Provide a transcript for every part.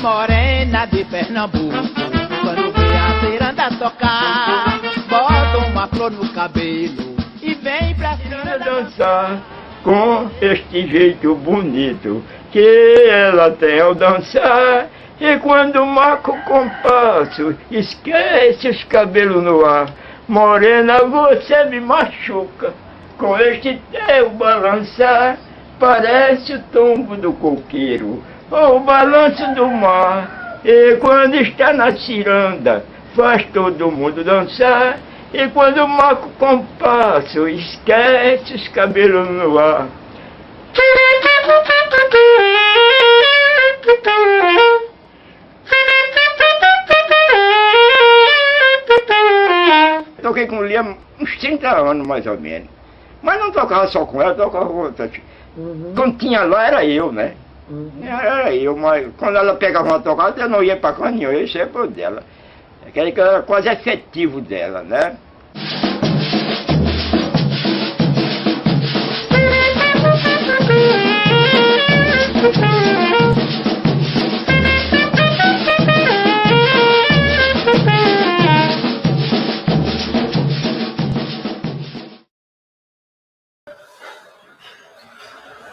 Morena de Pernambuco, quando vê a ciranda tocar, bota uma flor no cabelo e vem pra cima dançar com este jeito bonito que ela tem ao dançar. E quando marca o compasso, esquece os cabelos no ar. Morena, você me machuca com este teu balançar. Parece o tombo do coqueiro ou o balanço do mar. E quando está na ciranda, faz todo mundo dançar. E quando marca o compasso, esquece os cabelos no ar. Toquei com Lia uns 30 anos, mais ou menos. Mas não tocava só com ela, tocava com outras. Quando tinha lá, era eu, né? Era eu, mas quando ela pegava uma tocada, eu não ia pra canto nenhum, eu ia sempre dela. Aquele que era quase efetivo dela, né?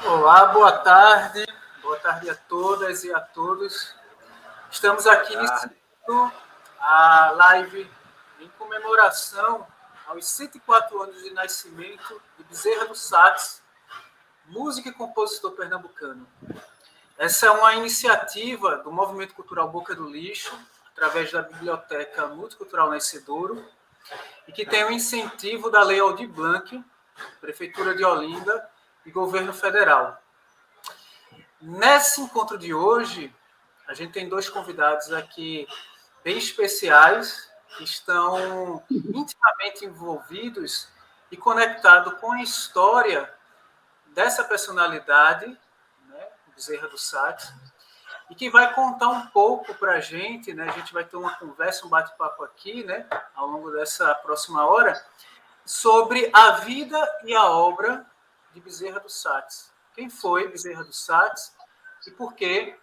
Olá, boa tarde a todas e a todos. Estamos aqui iniciando a live em comemoração aos 104 anos de nascimento de Bezerra do Sax, músico e compositor pernambucano. Essa é uma iniciativa do Movimento Cultural Boca do Lixo, através da Biblioteca Multicultural Nascedouro, e que tem o incentivo da Lei Aldir Blanc, Prefeitura de Olinda e Governo Federal. Nesse encontro de hoje, a gente tem dois convidados aqui bem especiais, que estão intimamente envolvidos e conectados com a história dessa personalidade, né, Bezerra do Sax, e que vai contar um pouco para a gente, né? A gente vai ter uma conversa, um bate-papo aqui, né, ao longo dessa próxima hora, sobre a vida e a obra de Bezerra do Sax. Quem foi Bezerra do Sax e por que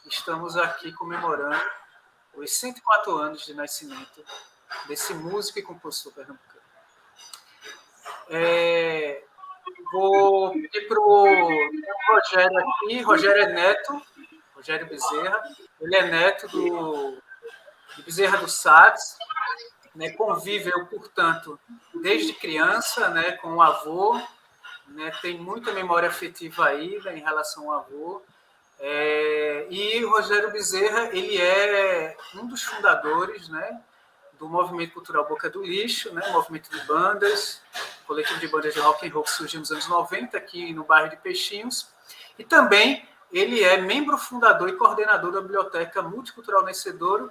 estamos aqui comemorando os 104 anos de nascimento desse músico e compositor pernambucano. Vou pedir para o Rogério aqui. Rogério é neto, Rogério Bezerra. Ele é neto de Bezerra do Sax, né, conviveu, portanto, desde criança, né, com o avô, né, tem muita memória afetiva aí, né, em relação ao avô. E o Rogério Bezerra, ele é um dos fundadores, né, do Movimento Cultural Boca do Lixo, né, movimento de bandas, coletivo de bandas de rock and roll que surgiu nos anos 90 aqui no bairro de Peixinhos, e também ele é membro fundador e coordenador da Biblioteca Multicultural Nascedouro,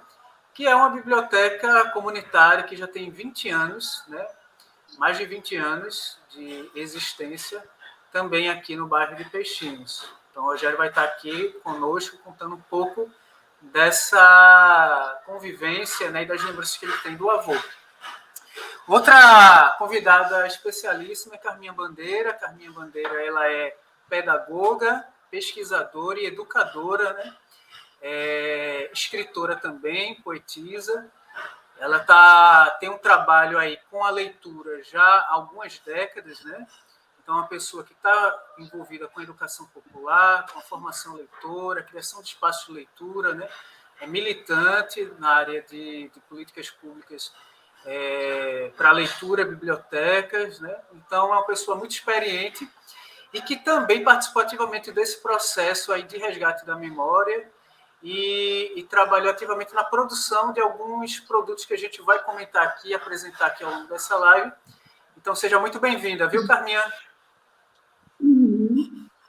que é uma biblioteca comunitária que já tem 20 anos, né, mais de 20 anos de existência, também aqui no bairro de Peixinhos. Então, o Rogério vai estar aqui conosco, contando um pouco dessa convivência, né, e das lembranças que ele tem do avô. Outra convidada especialíssima é Carminha Bandeira. Carminha Bandeira, ela é pedagoga, pesquisadora e educadora, né? Escritora também, poetisa. Ela tem um trabalho aí com a leitura já há algumas décadas, né? Então, é uma pessoa que está envolvida com a educação popular, com a formação leitora, a criação de espaços de leitura, né? É militante na área de políticas públicas para leitura, bibliotecas, né? Então, é uma pessoa muito experiente e que também participou ativamente desse processo aí de resgate da memória e trabalhou ativamente na produção de alguns produtos que a gente vai comentar aqui, apresentar aqui ao longo dessa live. Então, seja muito bem-vinda, viu, Carminha?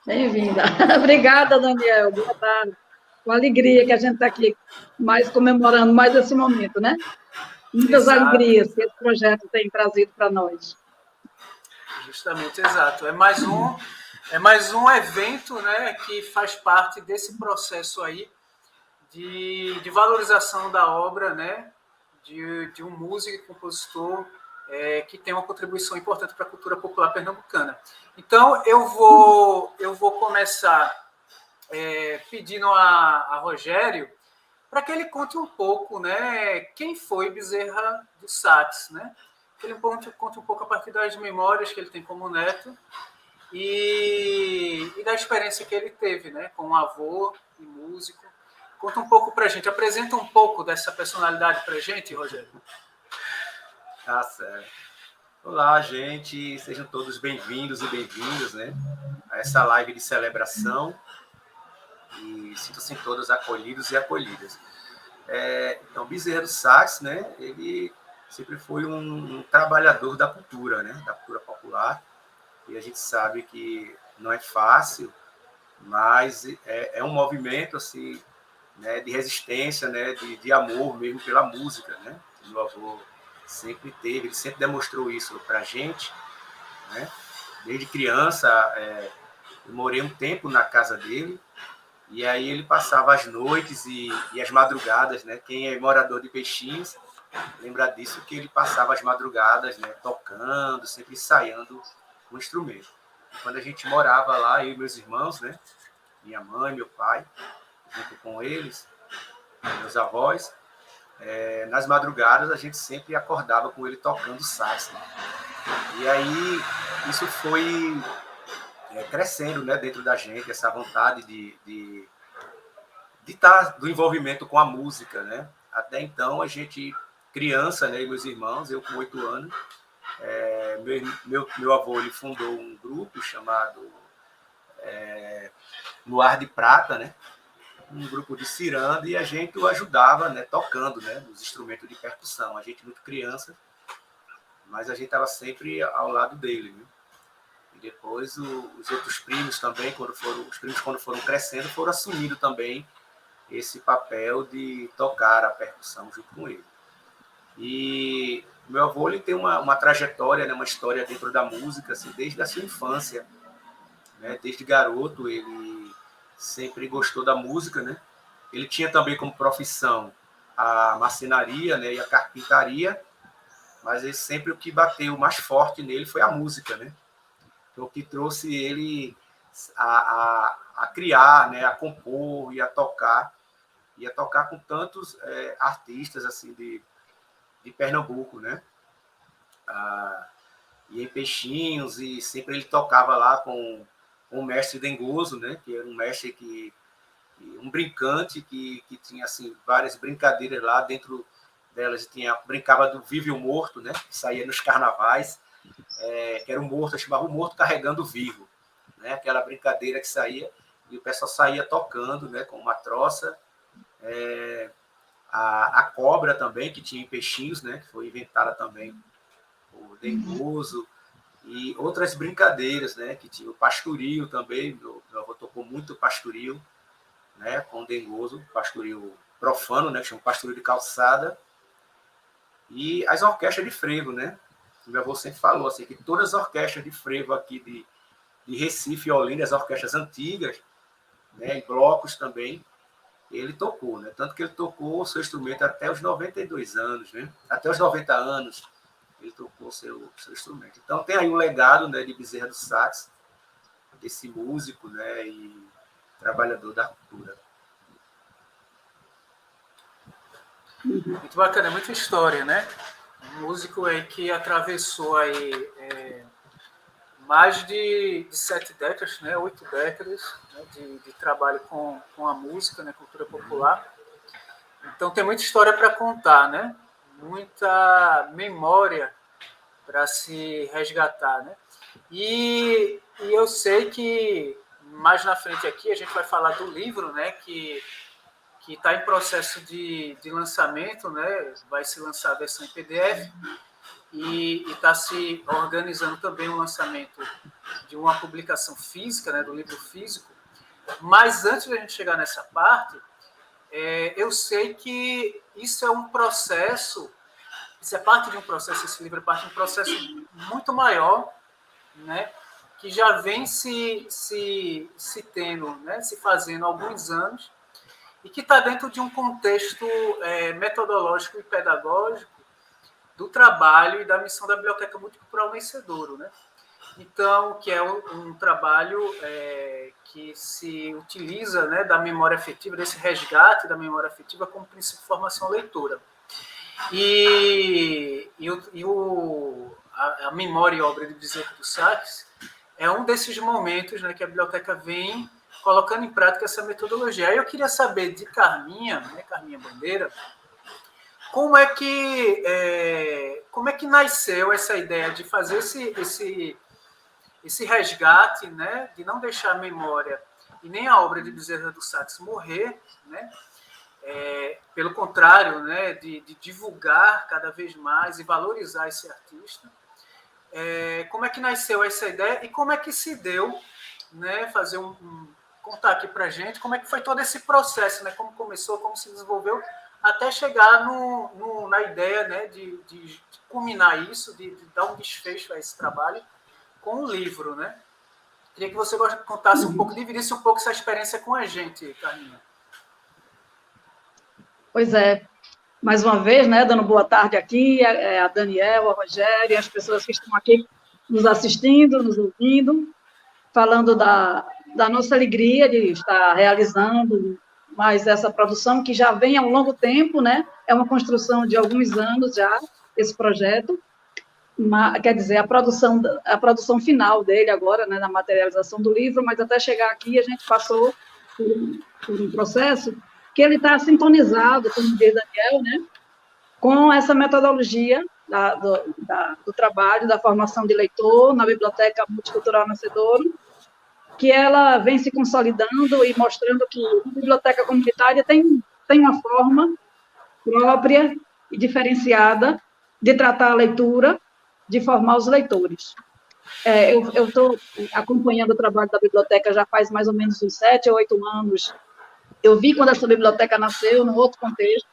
Bem-vinda. Obrigada, Daniel. Boa tarde. Com alegria que a gente está aqui comemorando mais esse momento, né? Muitas alegrias que esse projeto tem trazido para nós. Justamente, exato. É mais um evento, né, que faz parte desse processo aí de valorização da obra, né, de um músico e compositor que tem uma contribuição importante para a cultura popular pernambucana. Então, eu vou começar pedindo a Rogério para que ele conte um pouco, né, quem foi Bezerra do Sax, né? Que ele conte um pouco a partir das memórias que ele tem como neto e da experiência que ele teve, né, com um avô e músico. Conta um pouco para a gente, apresenta um pouco dessa personalidade para a gente, Rogério. Tá certo. Olá, gente, sejam todos bem-vindos e bem-vindas, né, a essa live de celebração e sintam-se todos acolhidos e acolhidas. Então, Bezerra do Sax, né, ele sempre foi um trabalhador da cultura, né, da cultura popular, e a gente sabe que não é fácil, mas é um movimento assim, né, de resistência, né, de amor mesmo pela música, né? O meu avô sempre teve, ele sempre demonstrou isso para a gente, né? Desde criança, eu morei um tempo na casa dele, e aí ele passava as noites e as madrugadas, né? Quem é morador de Peixinhos lembra disso, que ele passava as madrugadas, né, tocando, sempre ensaiando o instrumento. Quando a gente morava lá, eu e meus irmãos, né, minha mãe, meu pai, junto com eles, meus avós, nas madrugadas a gente sempre acordava com ele tocando sax, né? E aí isso foi crescendo, né, dentro da gente, essa vontade de estar do envolvimento com a música, né? Até então a gente, criança, né, e meus irmãos, eu com 8 anos, meu avô ele fundou um grupo chamado Luar de Prata, né? Um grupo de ciranda, e a gente o ajudava, né, tocando, né, nos instrumentos de percussão. A gente muito criança, mas a gente estava sempre ao lado dele, né? E depois os outros primos também, quando foram crescendo, foram assumindo também esse papel de tocar a percussão junto com ele. E meu avô ele tem uma trajetória, né, uma história dentro da música, assim, desde a sua infância, né? Desde garoto ele sempre gostou da música, né? Ele tinha também como profissão a marcenaria, né, e a carpintaria, mas ele, sempre o que bateu mais forte nele foi a música, né? Então, o que trouxe ele a criar, né, a compor e a tocar com tantos artistas assim de Pernambuco, né? E em Peixinhos, e sempre ele tocava lá com o mestre Dengoso, né? Que era um mestre um brincante que tinha assim várias brincadeiras lá. Dentro delas brincava do vivo e o morto, né? Que saía nos carnavais, que era o morto, chamava o morto carregando o vivo, né? Aquela brincadeira que saía e o pessoal saía tocando, né? Com uma troça. A cobra também, que tinha em Peixinhos, né? Que foi inventada também por Dengoso. E outras brincadeiras, né? Que tinha o pastoril também. Meu avô tocou muito pastoril, né? Com Dengoso, pastoril profano, né? Que chama pastoril de calçada. E as orquestras de frevo, né? O meu avô sempre falou assim, que todas as orquestras de frevo aqui de Recife e Olinda, as orquestras antigas, né? Em blocos também, ele tocou, né? Tanto que ele tocou o seu instrumento até os 92 anos, né? Até os 90 anos ele tocou o seu instrumento. Então tem aí um legado, né, de Bezerra do Sax, desse músico, né, e trabalhador da cultura. Muito bacana, muita história, né? Um músico aí que atravessou aí mais de 7 décadas, né? 8 décadas, né? de trabalho com a música, né? Cultura popular. Então tem muita história para contar, né? Muita memória para se resgatar, né? E eu sei que mais na frente aqui a gente vai falar do livro, né? Que está em processo de lançamento, né? Vai se lançar a versão em PDF e está se organizando também o lançamento de uma publicação física, né? Do livro físico. Mas antes de a gente chegar nessa parte, eu sei que isso é um processo, isso é parte de um processo, esse livro é parte de um processo muito maior, né? Que já vem se tendo, né? Se fazendo há alguns anos, e que está dentro de um contexto metodológico e pedagógico do trabalho e da missão da Biblioteca Multicultural Vencedouro, né? então, que é um trabalho que se utiliza, né, da memória afetiva, desse resgate da memória afetiva como princípio de formação leitura. E a memória e obra de Bezerra do Sax é um desses momentos, né, que a biblioteca vem colocando em prática essa metodologia. Aí eu queria saber de Carminha, né, Carminha Bandeira, como é que nasceu essa ideia de fazer esse resgate, né, de não deixar a memória e nem a obra de Bezerra do Sax morrer, né, pelo contrário, né, de divulgar cada vez mais e valorizar esse artista. Como é que nasceu essa ideia e como é que se deu, né, contar aqui para a gente como é que foi todo esse processo, né, como começou, como se desenvolveu, até chegar na ideia, né, de culminar isso, de dar um desfecho a esse trabalho com o livro, né? Queria que você contasse um pouco, dividisse um pouco essa experiência com a gente, Carminha. Pois é. Mais uma vez, né, dando boa tarde aqui, a Daniel, a Rogério, as pessoas que estão aqui nos assistindo, nos ouvindo, falando da nossa alegria de estar realizando mais essa produção, que já vem há um longo tempo, né? É uma construção de alguns anos já, esse projeto. Quer dizer, a produção final dele agora, né, na materialização do livro, mas até chegar aqui a gente passou por um processo que ele está sintonizado, como diz Daniel, né, com essa metodologia do trabalho, da formação de leitor na Biblioteca Multicultural Nascedouro, que ela vem se consolidando e mostrando que a biblioteca comunitária tem uma forma própria e diferenciada de tratar a leitura, de formar os leitores. Eu estou acompanhando o trabalho da biblioteca já faz mais ou menos uns 7 ou 8 anos. Eu vi quando essa biblioteca nasceu, num outro contexto,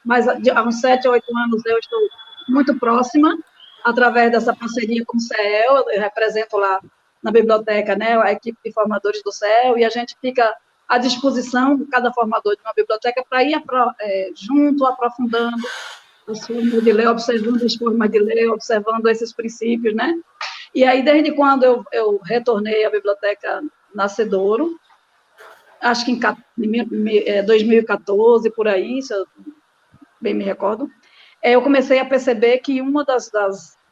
mas há uns 7 ou 8 anos eu estou muito próxima, através dessa parceria com o CEL, eu represento lá na biblioteca, né, a equipe de formadores do CEL, e a gente fica à disposição de cada formador de uma biblioteca para ir junto, aprofundando as formas de ler, observando as formas de ler, observando esses princípios, né? E aí, desde quando eu retornei à Biblioteca Nascedouro, acho que em 2014, por aí, se eu bem me recordo, eu comecei a perceber que uma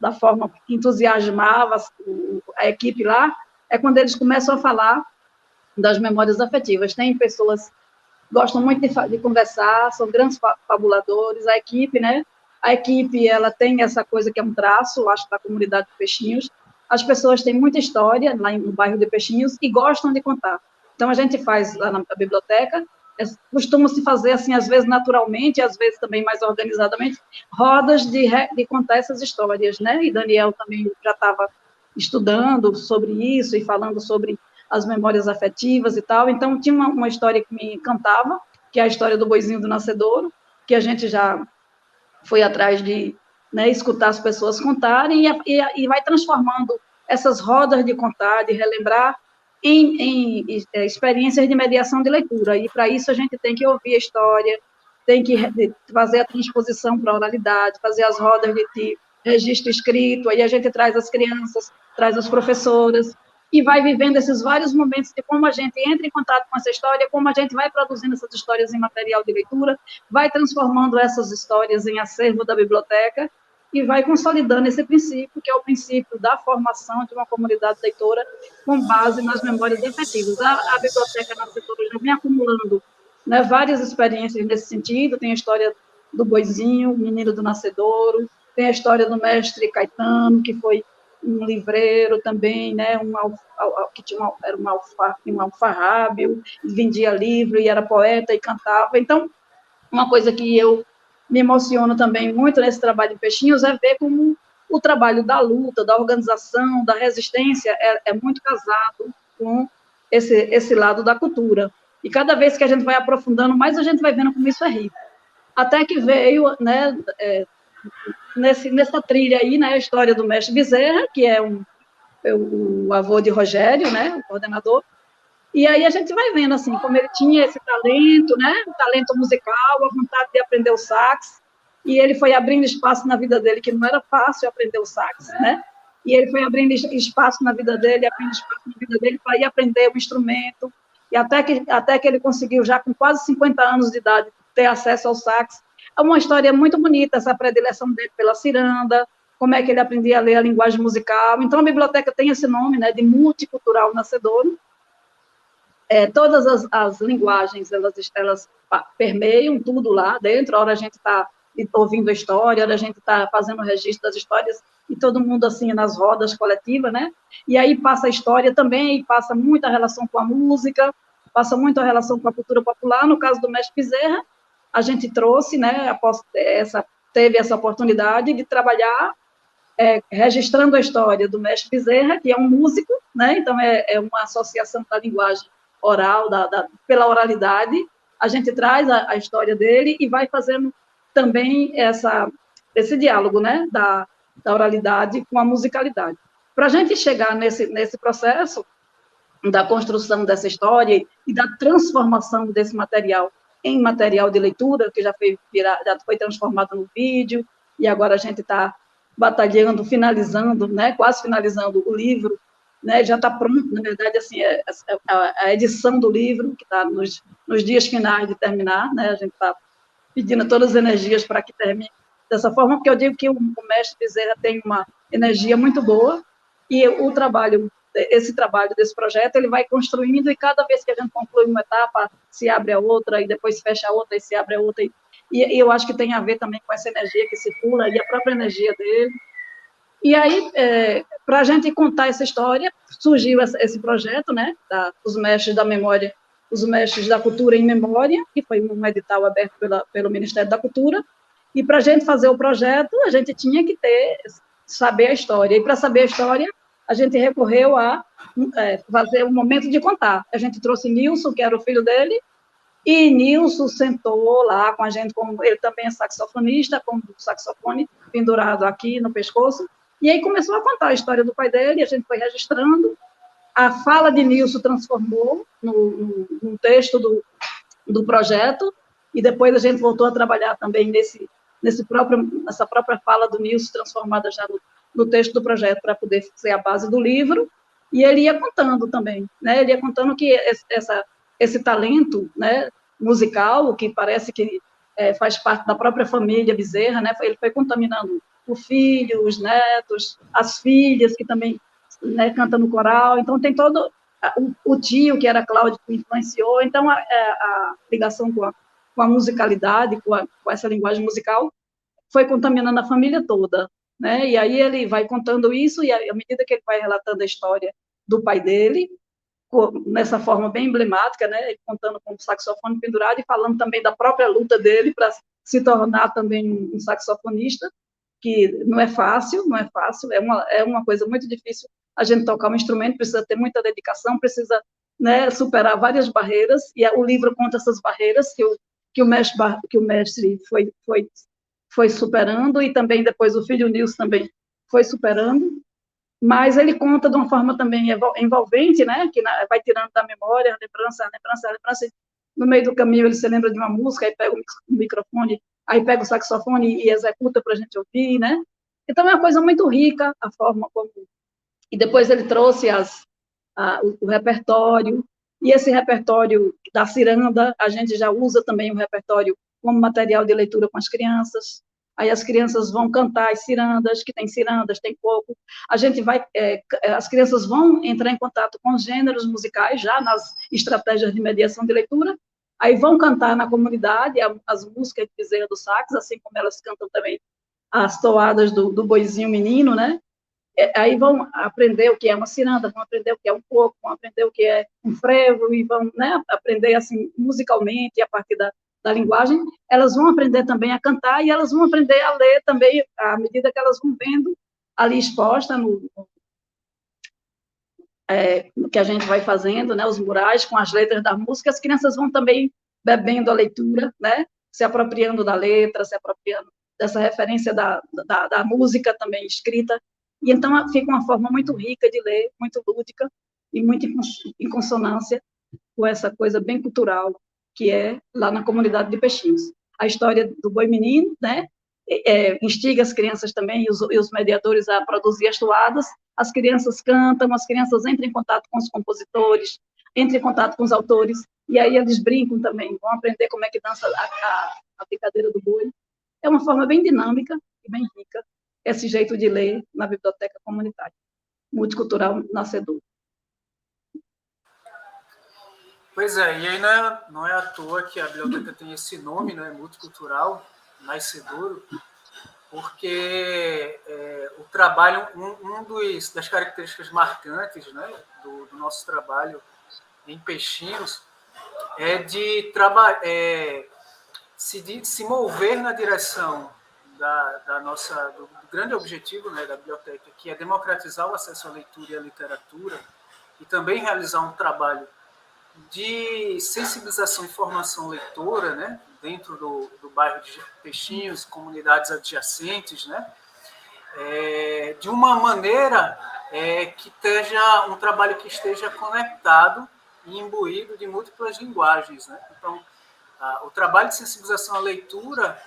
da forma que entusiasmava a equipe lá é quando eles começam a falar das memórias afetivas. Tem pessoas gostam muito de conversar, são grandes fabuladores, a equipe, né? A equipe, ela tem essa coisa que é um traço, acho, da comunidade de Peixinhos. As pessoas têm muita história lá no bairro de Peixinhos e gostam de contar. Então, a gente faz lá na biblioteca, costuma-se fazer, assim, às vezes naturalmente, às vezes também mais organizadamente, rodas de contar essas histórias, né? E Daniel também já estava estudando sobre isso e falando sobre as memórias afetivas e tal. Então, tinha uma história que me encantava, que é a história do Boizinho do Nascedouro, que a gente já foi atrás de, né, escutar as pessoas contarem e vai transformando essas rodas de contar, de relembrar, em experiências de mediação de leitura. E, para isso, a gente tem que ouvir a história, tem que fazer a transposição para a oralidade, fazer as rodas de registro escrito, aí a gente traz as crianças, traz as professoras, e vai vivendo esses vários momentos de como a gente entra em contato com essa história, como a gente vai produzindo essas histórias em material de leitura, vai transformando essas histórias em acervo da biblioteca e vai consolidando esse princípio, que é o princípio da formação de uma comunidade leitora com base nas memórias afetivas. A Biblioteca Nascedouro já vem acumulando, né, várias experiências nesse sentido. Tem a história do Boizinho, o menino do Nascedouro, tem a história do mestre Caetano, que foi um livreiro também, né, que era um alfarrábio, vendia livro e era poeta e cantava. Então, uma coisa que eu me emociono também muito nesse trabalho de Peixinhos é ver como o trabalho da luta, da organização, da resistência é muito casado com esse lado da cultura. E cada vez que a gente vai aprofundando mais, a gente vai vendo como isso é rico. Até que veio, né, nessa trilha aí, né, a história do mestre Bezerra, que é o avô de Rogério, né, o coordenador, e aí a gente vai vendo, assim, como ele tinha esse talento, né, o talento musical, a vontade de aprender o sax, e ele foi abrindo espaço na vida dele, que não era fácil aprender o sax, né, e ele foi abrindo espaço na vida dele, para ir aprender o instrumento, e até que ele conseguiu, já com quase 50 anos de idade, ter acesso ao sax. É uma história muito bonita, essa predileção dele pela ciranda, como é que ele aprendia a ler a linguagem musical. Então, a biblioteca tem esse nome, né, de Multicultural Nascedouro. Todas as linguagens, elas permeiam tudo lá dentro. A hora a gente está ouvindo a história, a hora a gente está fazendo o registro das histórias, e todo mundo, assim, nas rodas coletivas, né? E aí passa a história também, e passa muita relação com a música, passa muito a relação com a cultura popular. No caso do Mestre Bezerra, a gente trouxe, né, teve essa oportunidade de trabalhar registrando a história do Mestre Bezerra, que é um músico, né? Então é uma associação da linguagem oral, pela oralidade. A gente traz a história dele e vai fazendo também esse diálogo, né, da oralidade com a musicalidade. Para a gente chegar nesse processo da construção dessa história e da transformação desse material em material de leitura, que já foi transformado no vídeo, e agora a gente está batalhando, finalizando, né, quase finalizando o livro, né, já está pronto, na verdade, assim, a edição do livro, que está nos dias finais de terminar, né, a gente está pedindo todas as energias para que termine dessa forma, porque eu digo que o Mestre Bezerra tem uma energia muito boa, e esse trabalho desse projeto, ele vai construindo, e cada vez que a gente conclui uma etapa, se abre a outra, e depois se fecha a outra, e se abre a outra, e eu acho que tem a ver também com essa energia que circula, e a própria energia dele. E aí, para a gente contar essa história, surgiu esse projeto, né, os Mestres da Memória, os Mestres da Cultura em Memória, que foi um edital aberto pelo Ministério da Cultura, e para a gente fazer o projeto, a gente tinha que saber a história, e para saber a história, a gente recorreu a fazer um momento de contar. A gente trouxe Nilson, que era o filho dele, e Nilson sentou lá com a gente, como ele também é saxofonista, com o saxofone pendurado aqui no pescoço, e aí começou a contar a história do pai dele, a gente foi registrando, a fala de Nilson transformou no texto do projeto, e depois a gente voltou a trabalhar também nessa própria fala do Nilson, transformada já no texto do projeto, para poder ser a base do livro, e ele ia contando também, né? Ele ia contando que esse talento, né, musical, que parece que faz parte da própria família Bezerra, né? Ele foi contaminando o filho, os netos, as filhas, que também, né, cantam no coral. Então, tem todo o tio, que era Cláudio, que influenciou. Então, a ligação com a musicalidade, com essa linguagem musical, foi contaminando a família toda, né? E aí ele vai contando isso, e à medida que ele vai relatando a história do pai dele, nessa forma bem emblemática, né? Ele contando com o saxofone pendurado e falando também da própria luta dele para se tornar também um saxofonista, que não é fácil, é uma coisa muito difícil. A gente tocar um instrumento precisa ter muita dedicação, precisa, né, superar várias barreiras, e o livro conta essas barreiras que o mestre foi superando, e também depois o filho Nilson também foi superando, mas ele conta de uma forma também envolvente, né, que vai tirando da memória, lembrança, no meio do caminho ele se lembra de uma música, aí pega o microfone, aí pega o saxofone e executa para a gente ouvir, né, então é uma coisa muito rica a forma como... E depois ele trouxe o repertório, e esse repertório da ciranda, a gente já usa também o repertório como material de leitura com as crianças. Aí as crianças vão cantar as cirandas, que tem cirandas, tem coco. A gente as crianças vão entrar em contato com os gêneros musicais, já nas estratégias de mediação de leitura, aí vão cantar na comunidade as músicas de Bezerra do Sax, assim como elas cantam também as toadas do boizinho menino, né? Aí vão aprender o que é uma ciranda, vão aprender o que é um coco, vão aprender o que é um frevo, e vão, né, aprender assim musicalmente, a partir da linguagem. Elas vão aprender também a cantar, e elas vão aprender a ler também, à medida que elas vão vendo ali exposta no que a gente vai fazendo, né, os murais com as letras da música. As crianças vão também bebendo a leitura, né, se apropriando da letra, se apropriando dessa referência da música também escrita. E então fica uma forma muito rica de ler, muito lúdica, e muito em consonância com essa coisa bem cultural que é lá na comunidade de Peixinhos. A história do boi menino, né, instiga as crianças também e os mediadores a produzir as toadas, as crianças cantam, as crianças entram em contato com os compositores, entram em contato com os autores, e aí eles brincam também, vão aprender como é que dança a brincadeira do boi. É uma forma bem dinâmica e bem rica esse jeito de ler na biblioteca comunitária, multicultural Nascedouro. Pois é, e aí não é à toa que a biblioteca tem esse nome, né, multicultural Nascedouro, porque o trabalho, das características marcantes, né, do nosso trabalho em Peixinhos é de se mover na direção do grande objetivo, né, da biblioteca, que é democratizar o acesso à leitura e à literatura, e também realizar um trabalho de sensibilização e formação leitora, né, dentro do bairro de Peixinhos, comunidades adjacentes, né, de uma maneira que esteja um trabalho que esteja conectado e imbuído de múltiplas linguagens, né? Então, o trabalho de sensibilização à leitura,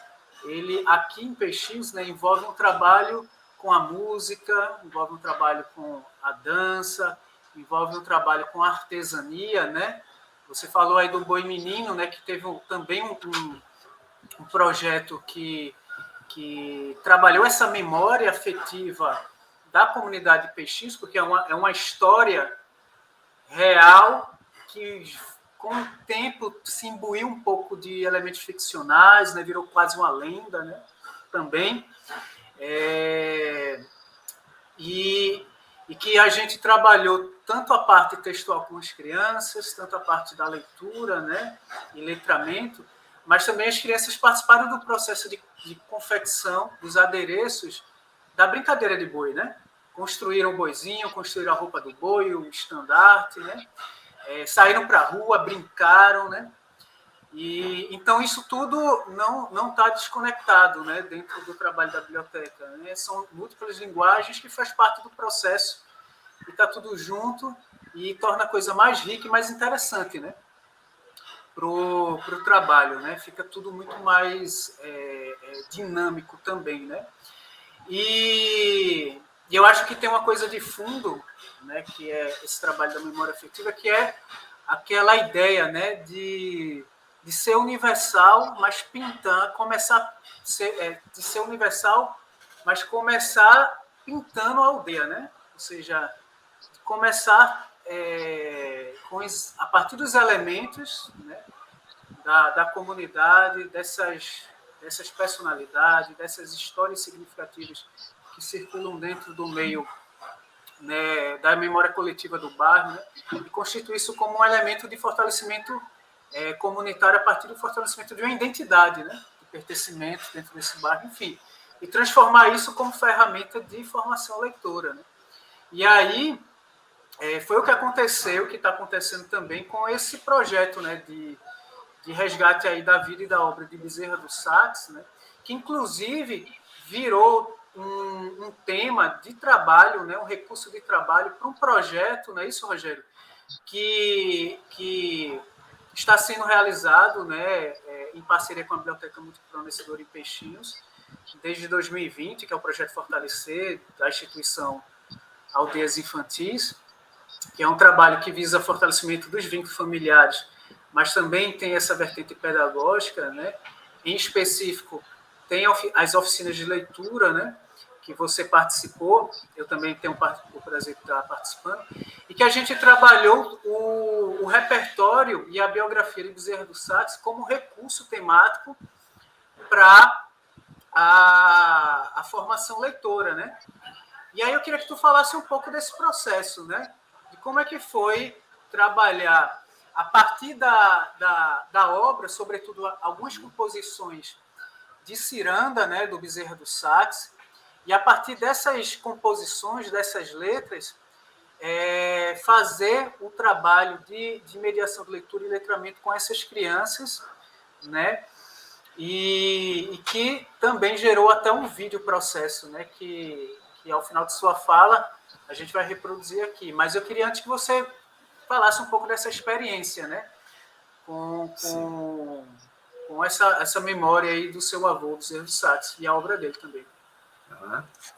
ele aqui em Peixinhos, né, envolve um trabalho com a música, envolve um trabalho com a dança, envolve um trabalho com a artesania, né? Você falou aí do Boi Menino, né, que teve também um projeto que trabalhou essa memória afetiva da comunidade de Peixinhos, porque é uma história real que, com o tempo, se imbuiu um pouco de elementos ficcionais, né, virou quase uma lenda, né, também. E que a gente trabalhou tanto a parte textual com as crianças, tanto a parte da leitura, né, e letramento, mas também as crianças participaram do processo de confecção dos adereços da brincadeira de boi, né? Construíram o boizinho, construíram a roupa do boi, o estandarte, né? Saíram para a rua, brincaram, né? E então isso tudo não está desconectado, né, dentro do trabalho da biblioteca, né? São múltiplas linguagens que faz parte do processo e está tudo junto e torna a coisa mais rica e mais interessante, né, pro trabalho, né? Fica tudo muito mais dinâmico também, né? E eu acho que tem uma coisa de fundo, né, que é esse trabalho da memória afetiva, que é aquela ideia, né, de ser universal, mas de ser universal, mas começar pintando a aldeia, né? Ou seja, começar a partir dos elementos, né, da comunidade, dessas personalidades, dessas histórias significativas que circulam dentro do meio, né, da memória coletiva do bairro, né, e constituir isso como um elemento de fortalecimento comunitário a partir do fortalecimento de uma identidade, né, de pertencimento dentro desse bairro, enfim, e transformar isso como ferramenta de formação leitora, né. E aí foi o que aconteceu, o que está acontecendo também com esse projeto, né, de resgate aí da vida e da obra de Bezerra do Sachs, né, que inclusive virou um tema de trabalho, né, um recurso de trabalho para um projeto, não é isso, Rogério? Que está sendo realizado, né, em parceria com a Biblioteca Multicultural Nascedouro em Peixinhos, desde 2020, que é o projeto Fortalecer, da instituição Aldeias Infantis, que é um trabalho que visa fortalecimento dos vínculos familiares, mas também tem essa vertente pedagógica, né? Em específico, tem as oficinas de leitura, né, que você participou, eu também tenho o prazer de estar participando, e que a gente trabalhou o repertório e a biografia de Bezerra do Sachs como recurso temático para a formação leitora, né? E aí eu queria que tu falasse um pouco desse processo, né? De como é que foi trabalhar a partir da obra, sobretudo algumas composições de ciranda, né, do Bezerra do Sachs, e a partir dessas composições, dessas letras, fazer o trabalho de mediação de leitura e letramento com essas crianças, né, e que também gerou até um vídeo processo, né, que ao final de sua fala a gente vai reproduzir aqui. Mas eu queria antes que você falasse um pouco dessa experiência, né, com com essa memória aí do seu avô, Bezerra de Sá, e a obra dele também.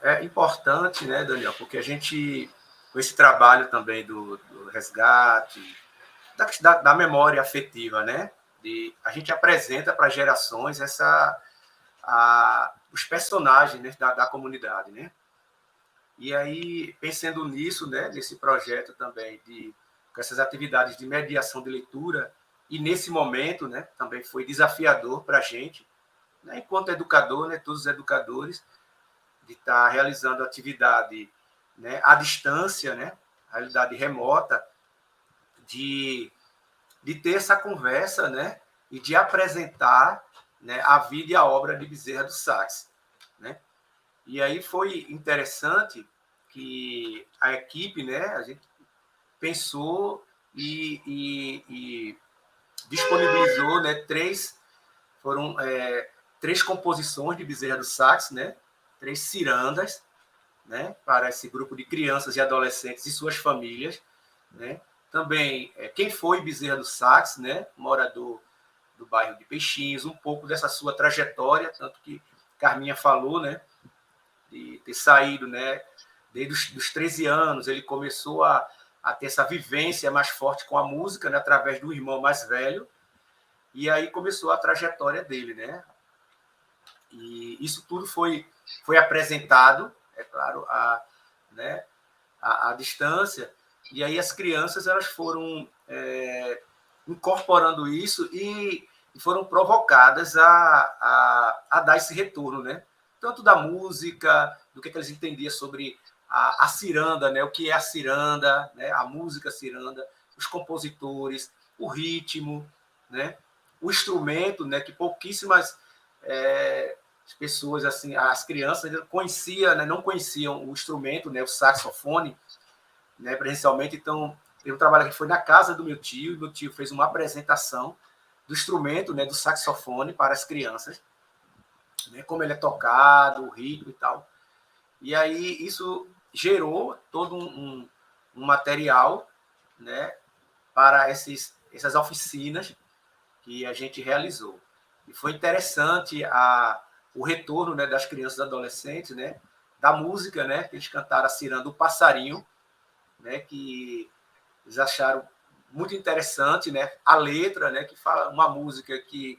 É importante, né, Daniel, porque a gente, com esse trabalho também do resgate, da memória afetiva, né, a gente apresenta para gerações os personagens, né, da comunidade, né? E aí, pensando nisso, né, nesse projeto também, com essas atividades de mediação de leitura, e nesse momento, né, também foi desafiador para a gente, né, enquanto educador, né, todos os educadores, de estar realizando atividade, né, à distância, né, realidade remota, de ter essa conversa, né, e de apresentar, né, a vida e a obra de Bezerra do Sax, né? E aí foi interessante que a equipe, né, a gente pensou e disponibilizou, né, três composições de Bezerra do Sax, né, 3 cirandas, né, para esse grupo de crianças e adolescentes e suas famílias, né? Também quem foi Bezerra do Sax, né, morador do bairro de Peixinhos, um pouco dessa sua trajetória, tanto que Carminha falou, né, de ter saído, né, desde os 13 anos, ele começou a ter essa vivência mais forte com a música, né, através do irmão mais velho, e aí começou a trajetória dele, né? E isso tudo foi apresentado, é claro, à distância, e aí as crianças elas foram incorporando isso e foram provocadas a dar esse retorno, né? Tanto da música, do que eles entendiam sobre a ciranda, né? O que é a ciranda, né? A música ciranda, os compositores, o ritmo, né? O instrumento, né? Que pouquíssimas pessoas, assim, as crianças conheciam, né? Não conheciam o instrumento, né? O saxofone, né? Presencialmente. Então, eu trabalho aqui, foi na casa do meu tio, e meu tio fez uma apresentação do instrumento, né? Do saxofone para as crianças, né? Como ele é tocado, o ritmo e tal. E aí isso gerou todo um material, né? Para essas oficinas que a gente realizou. E foi interessante o retorno, né, das crianças e adolescentes, né, da música, né, que eles cantaram a ciranda do Passarinho, né, que eles acharam muito interessante, né, a letra, né, que fala uma música que,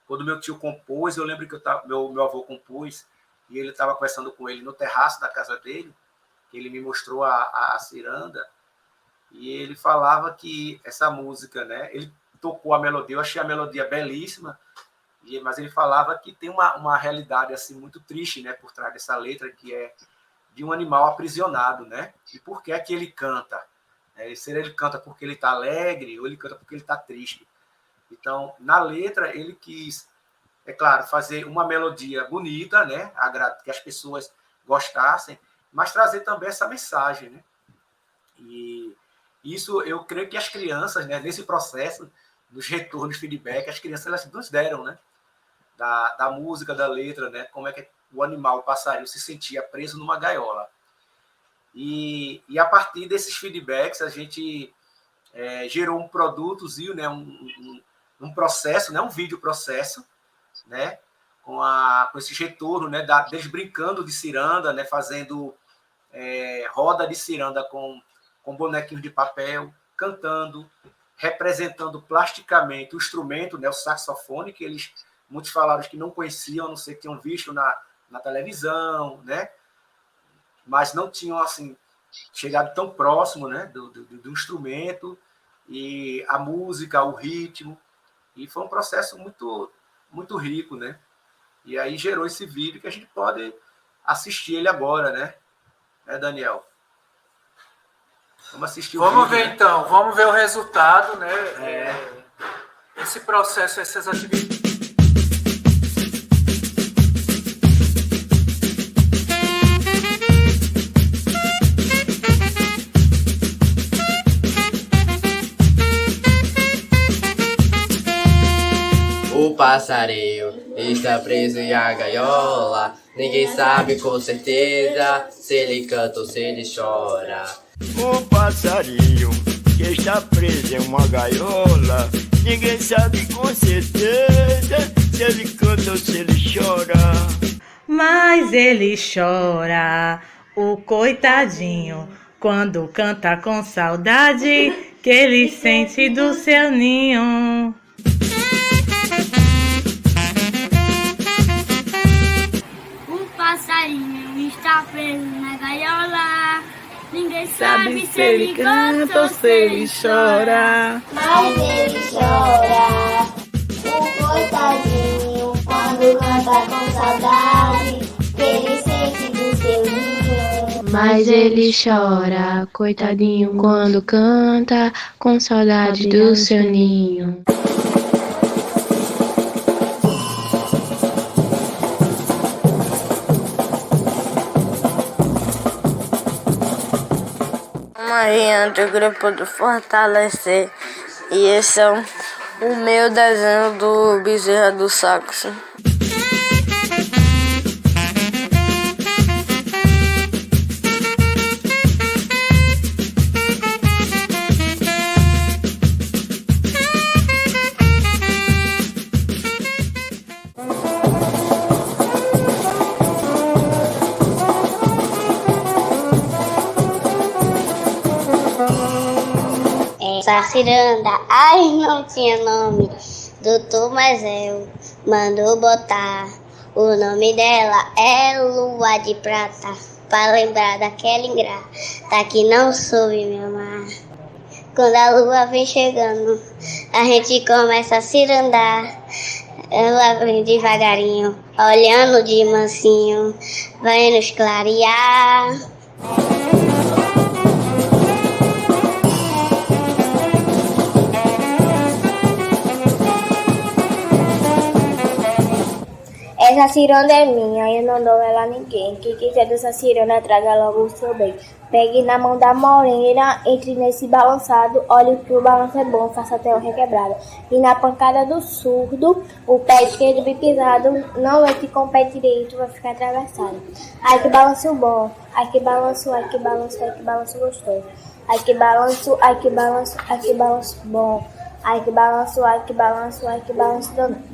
quando meu tio compôs, eu lembro que meu avô compôs, e ele estava conversando com ele no terraço da casa dele, que ele me mostrou a ciranda, e ele falava que essa música, né, ele tocou a melodia, eu achei a melodia belíssima, mas ele falava que tem uma realidade assim muito triste, né, por trás dessa letra, que é de um animal aprisionado, né? E por que é que ele canta? Se ele canta porque ele está alegre ou ele canta porque ele está triste. Então, na letra, ele quis, é claro, fazer uma melodia bonita, né, que as pessoas gostassem, mas trazer também essa mensagem, né? E isso, eu creio que as crianças, né, nesse processo, nos retornos, feedback, as crianças elas nos deram, né? Da música, da letra, né? Como é que o animal, o passarinho, se sentia preso numa gaiola. E a partir desses feedbacks, a gente gerou um produtozinho, né? Um processo, né? Um vídeo processo, né? Com esse retorno, né? Deles brincando de ciranda, né? Fazendo roda de ciranda com bonequinhos de papel, cantando, representando plasticamente o instrumento, né? O saxofone, que muitos falaram que não conheciam, a não ser que tinham visto na televisão, né? Mas não tinham, assim, chegado tão próximo, né? do instrumento, e a música, o ritmo. E foi um processo muito, muito rico, né? E aí gerou esse vídeo que a gente pode assistir ele agora, né? Daniel? Vamos assistir o vídeo. Vamos ver, né? Então. Vamos ver o resultado, né? Esse processo, essas atividades. O passarinho está preso em a gaiola. Ninguém sabe com certeza se ele canta ou se ele chora. O passarinho que está preso em uma gaiola, Ninguém sabe com certeza se ele canta ou se ele chora. Mas ele chora, o coitadinho, quando canta com saudade que ele sente do seu ninho. O passarinho está preso na gaiola. Ninguém sabe se ele canta ou se ele chora. Mas ele chora, o coitadinho, quando canta com saudade, que ele sente do seu ninho. Mas ele chora, coitadinho, quando canta com saudade do seu ninho. Marinha do grupo do Fortalecer, e esse é o meu desenho do Bezerra do Saxo. Essa ciranda, ai, não tinha nome. Doutor Mazel mandou botar. O nome dela é Lua de Prata, pra lembrar daquela ingrata que não soube me amar. Quando a lua vem chegando, a gente começa a cirandar. Ela vem devagarinho, olhando de mansinho, vai nos clarear. Essa ciranda é minha, eu não dou ela a ninguém. Quem quiser dessa ciranda, traga logo o seu bem. Pegue na mão da morena, entre nesse balançado. Olhe que o balanço é bom, faça até o requebrado. E na pancada do surdo, o pé esquerdo bem pisado. Não entre com o pé direito, vai ficar atravessado. Ai que balanço bom, ai que balanço, ai que balanço, ai que balanço gostoso. Ai que balanço, ai que balanço, ai que balanço bom. Ai que balanço, ai que balanço, ai que balanço danado.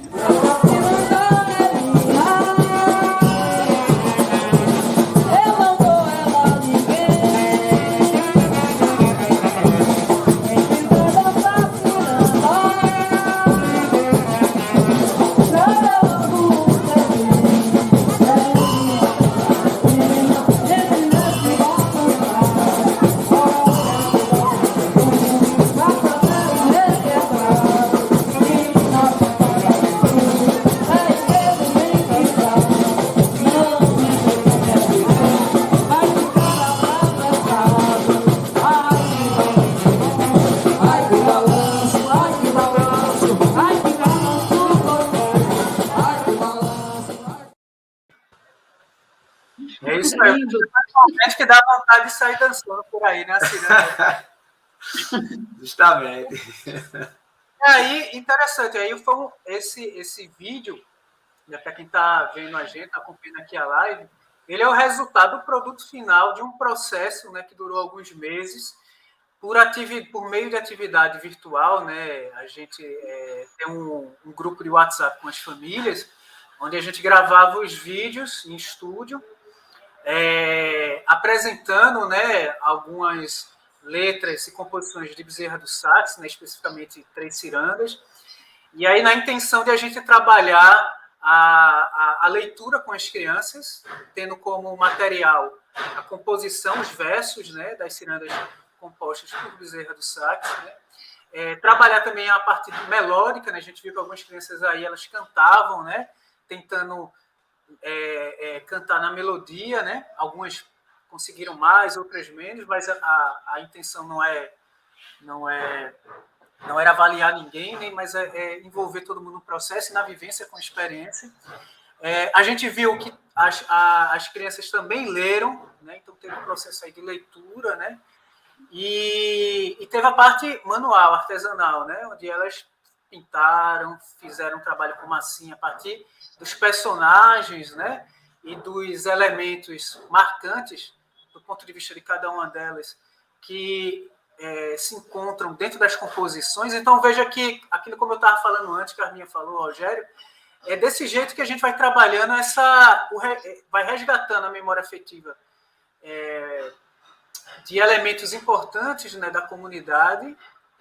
É isso aí. Momento que dá vontade de sair dançando por aí, né, Ciranda? Justamente. E aí, interessante, aí foi esse vídeo, né, para quem está vendo a gente, acompanhando aqui a live, ele é o resultado do produto final de um processo, né, que durou alguns meses, por meio de atividade virtual, né, a gente tem um grupo de WhatsApp com as famílias, onde a gente gravava os vídeos em estúdio, apresentando, né, algumas letras e composições de Bezerra do Sax, né, especificamente 3 cirandas, e aí na intenção de a gente trabalhar a leitura com as crianças, tendo como material a composição, os versos, né, das cirandas compostas por Bezerra do Sax, né, trabalhar também a parte melódica, né, a gente viu que algumas crianças aí elas cantavam, né, tentando cantar na melodia, né? Algumas conseguiram mais, outras menos, mas a intenção não era avaliar ninguém, nem mas envolver todo mundo no processo e na vivência com a experiência. A gente viu que as crianças também leram, né? Então teve um processo aí de leitura, né? E teve a parte manual, artesanal, né? Onde elas pintaram, fizeram um trabalho com massinha a partir dos personagens, né, e dos elementos marcantes do ponto de vista de cada uma delas, que se encontram dentro das composições. Então, veja que, aquilo como eu estava falando antes, que a Carminha falou, Rogério, é desse jeito que a gente vai trabalhando vai resgatando a memória afetiva de elementos importantes, né, da comunidade,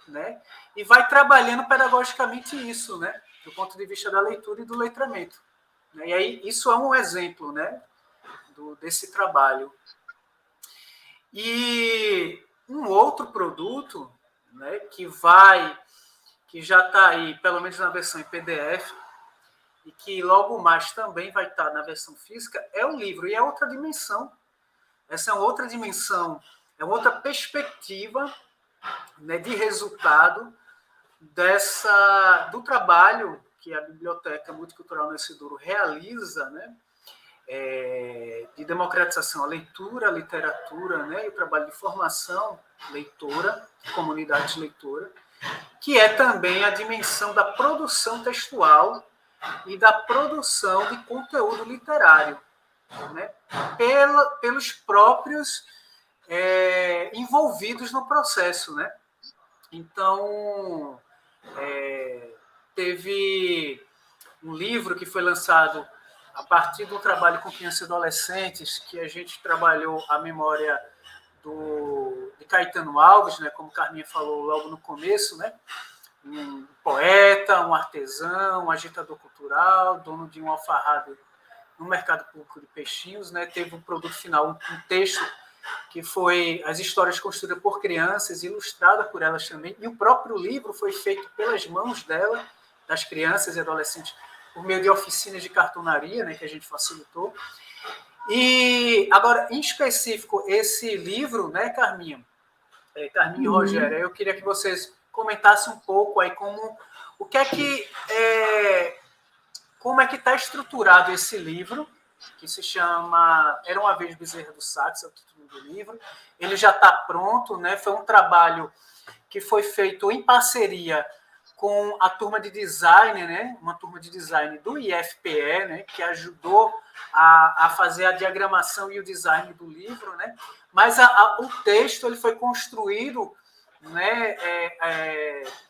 né, e vai trabalhando pedagogicamente isso, né, do ponto de vista da leitura e do letramento. Né, e aí, isso é um exemplo, né, desse trabalho. E um outro produto, né, que já está aí, pelo menos na versão em PDF, e que logo mais também vai estar na versão física, é o livro, e é outra dimensão. Essa é outra dimensão, é outra perspectiva, né, de resultado do trabalho que a Biblioteca Multicultural Nesse Douro realiza, né, de democratização à leitura, à literatura, né, e o trabalho de formação leitora, comunidade leitora, que é também a dimensão da produção textual e da produção de conteúdo literário, né, pelos próprios envolvidos no processo, né? Então, teve um livro que foi lançado a partir do trabalho com crianças e adolescentes, que a gente trabalhou a memória de Caetano Alves, né, como Carminha falou logo no começo, né, um poeta, um artesão, um agitador cultural, dono de um alfarrado no mercado público de Peixinhos, né, teve um produto final, um texto que foi as histórias construídas por crianças, ilustrada por elas também, e o próprio livro foi feito pelas mãos dela, das crianças e adolescentes, por meio de oficinas de cartonaria, né, que a gente facilitou. E, agora, em específico, esse livro, né, Carminha e Rogério, eu queria que vocês comentassem um pouco aí como é que está estruturado esse livro, que se chama Era uma Vez Bezerra do Sax, é o título do livro. Ele já está pronto, né? Foi um trabalho que foi feito em parceria com a turma de design, né? Uma turma de design do IFPE, né? Que ajudou a fazer a diagramação e o design do livro, né? Mas o texto ele foi construído, né?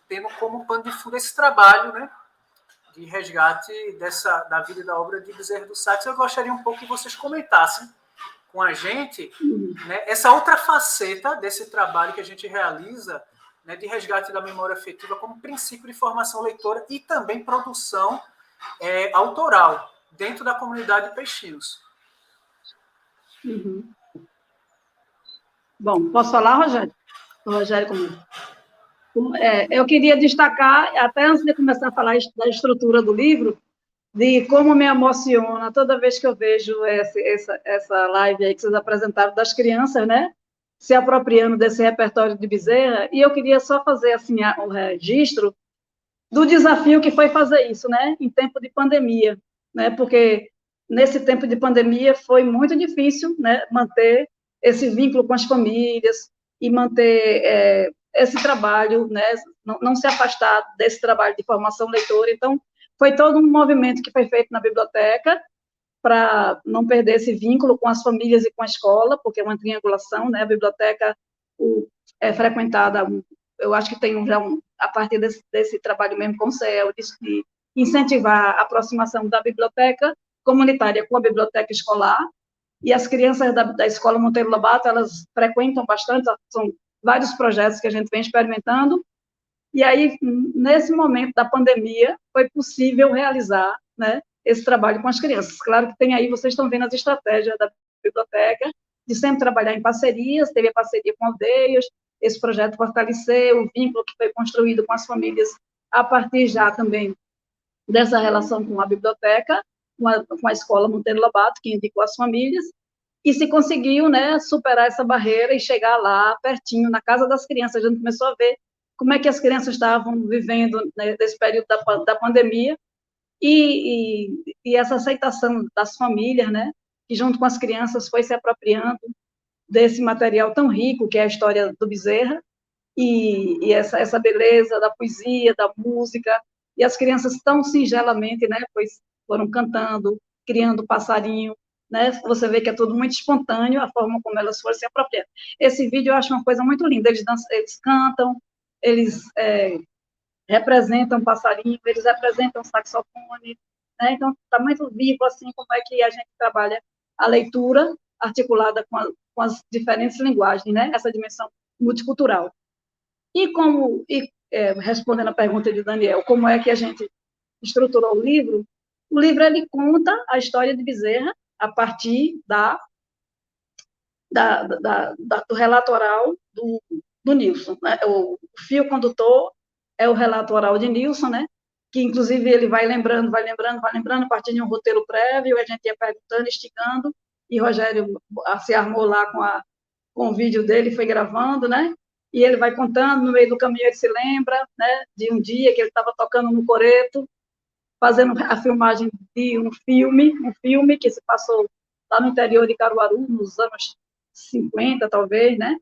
Tendo como pano de fundo esse trabalho, né, de resgate da vida e da obra de Bezerra do Sax. Eu gostaria um pouco que vocês comentassem com a gente, né, essa outra faceta desse trabalho que a gente realiza, né, de resgate da memória afetiva como princípio de formação leitora e também produção autoral dentro da comunidade de Peixinhos. Uhum. Bom, posso falar, Rogério? Rogério, comigo. Eu queria destacar, até antes de começar a falar da estrutura do livro, de como me emociona toda vez que eu vejo essa live aí que vocês apresentaram das crianças, né, se apropriando desse repertório de Bezerra, e eu queria só fazer assim o registro do desafio que foi fazer isso, né, em tempo de pandemia, né, porque nesse tempo de pandemia foi muito difícil, né, manter esse vínculo com as famílias e manter esse trabalho, né, não se afastar desse trabalho de formação leitora. Então, foi todo um movimento que foi feito na biblioteca para não perder esse vínculo com as famílias e com a escola, porque é uma triangulação, né, a biblioteca é frequentada, eu acho que tem a partir desse trabalho mesmo com o CEL, de incentivar a aproximação da biblioteca comunitária com a biblioteca escolar, e as crianças da Escola Monteiro Lobato, elas frequentam bastante, são vários projetos que a gente vem experimentando, e aí, nesse momento da pandemia, foi possível realizar, né, esse trabalho com as crianças. Claro que tem aí, vocês estão vendo as estratégias da biblioteca, de sempre trabalhar em parcerias, teve a parceria com aldeias, esse projeto fortaleceu o vínculo que foi construído com as famílias, a partir já também dessa relação com a biblioteca, com a Escola Monteiro Lobato, que indicou as famílias, e se conseguiu, né, superar essa barreira e chegar lá, pertinho, na casa das crianças. A gente começou a ver como é que as crianças estavam vivendo, né, nesse período da pandemia, e essa aceitação das famílias, né, que junto com as crianças foi se apropriando desse material tão rico que é a história do Bezerra, e essa beleza da poesia, da música, e as crianças tão singelamente, né, pois foram cantando, criando passarinho, né? Você vê que é tudo muito espontâneo, a forma como elas foram se apropriando. Esse vídeo eu acho uma coisa muito linda, eles dançam, eles cantam, eles representam passarinho, eles representam saxofone, né? Então, está muito vivo, assim, como é que a gente trabalha a leitura articulada com as diferentes linguagens, né? Essa dimensão multicultural. Respondendo a pergunta de Daniel, como é que a gente estruturou o livro ele conta a história de Bezerra a partir do relato oral do Nilson, né? O fio condutor é o relato oral de Nilson, né? Que inclusive ele vai lembrando, a partir de um roteiro prévio, a gente ia perguntando, instigando, e Rogério se armou lá com o vídeo dele, foi gravando, né? E ele vai contando, no meio do caminho ele se lembra, né? De um dia que ele estava tocando no coreto, fazendo a filmagem de um filme que se passou lá no interior de Caruaru, nos anos 50, talvez, né?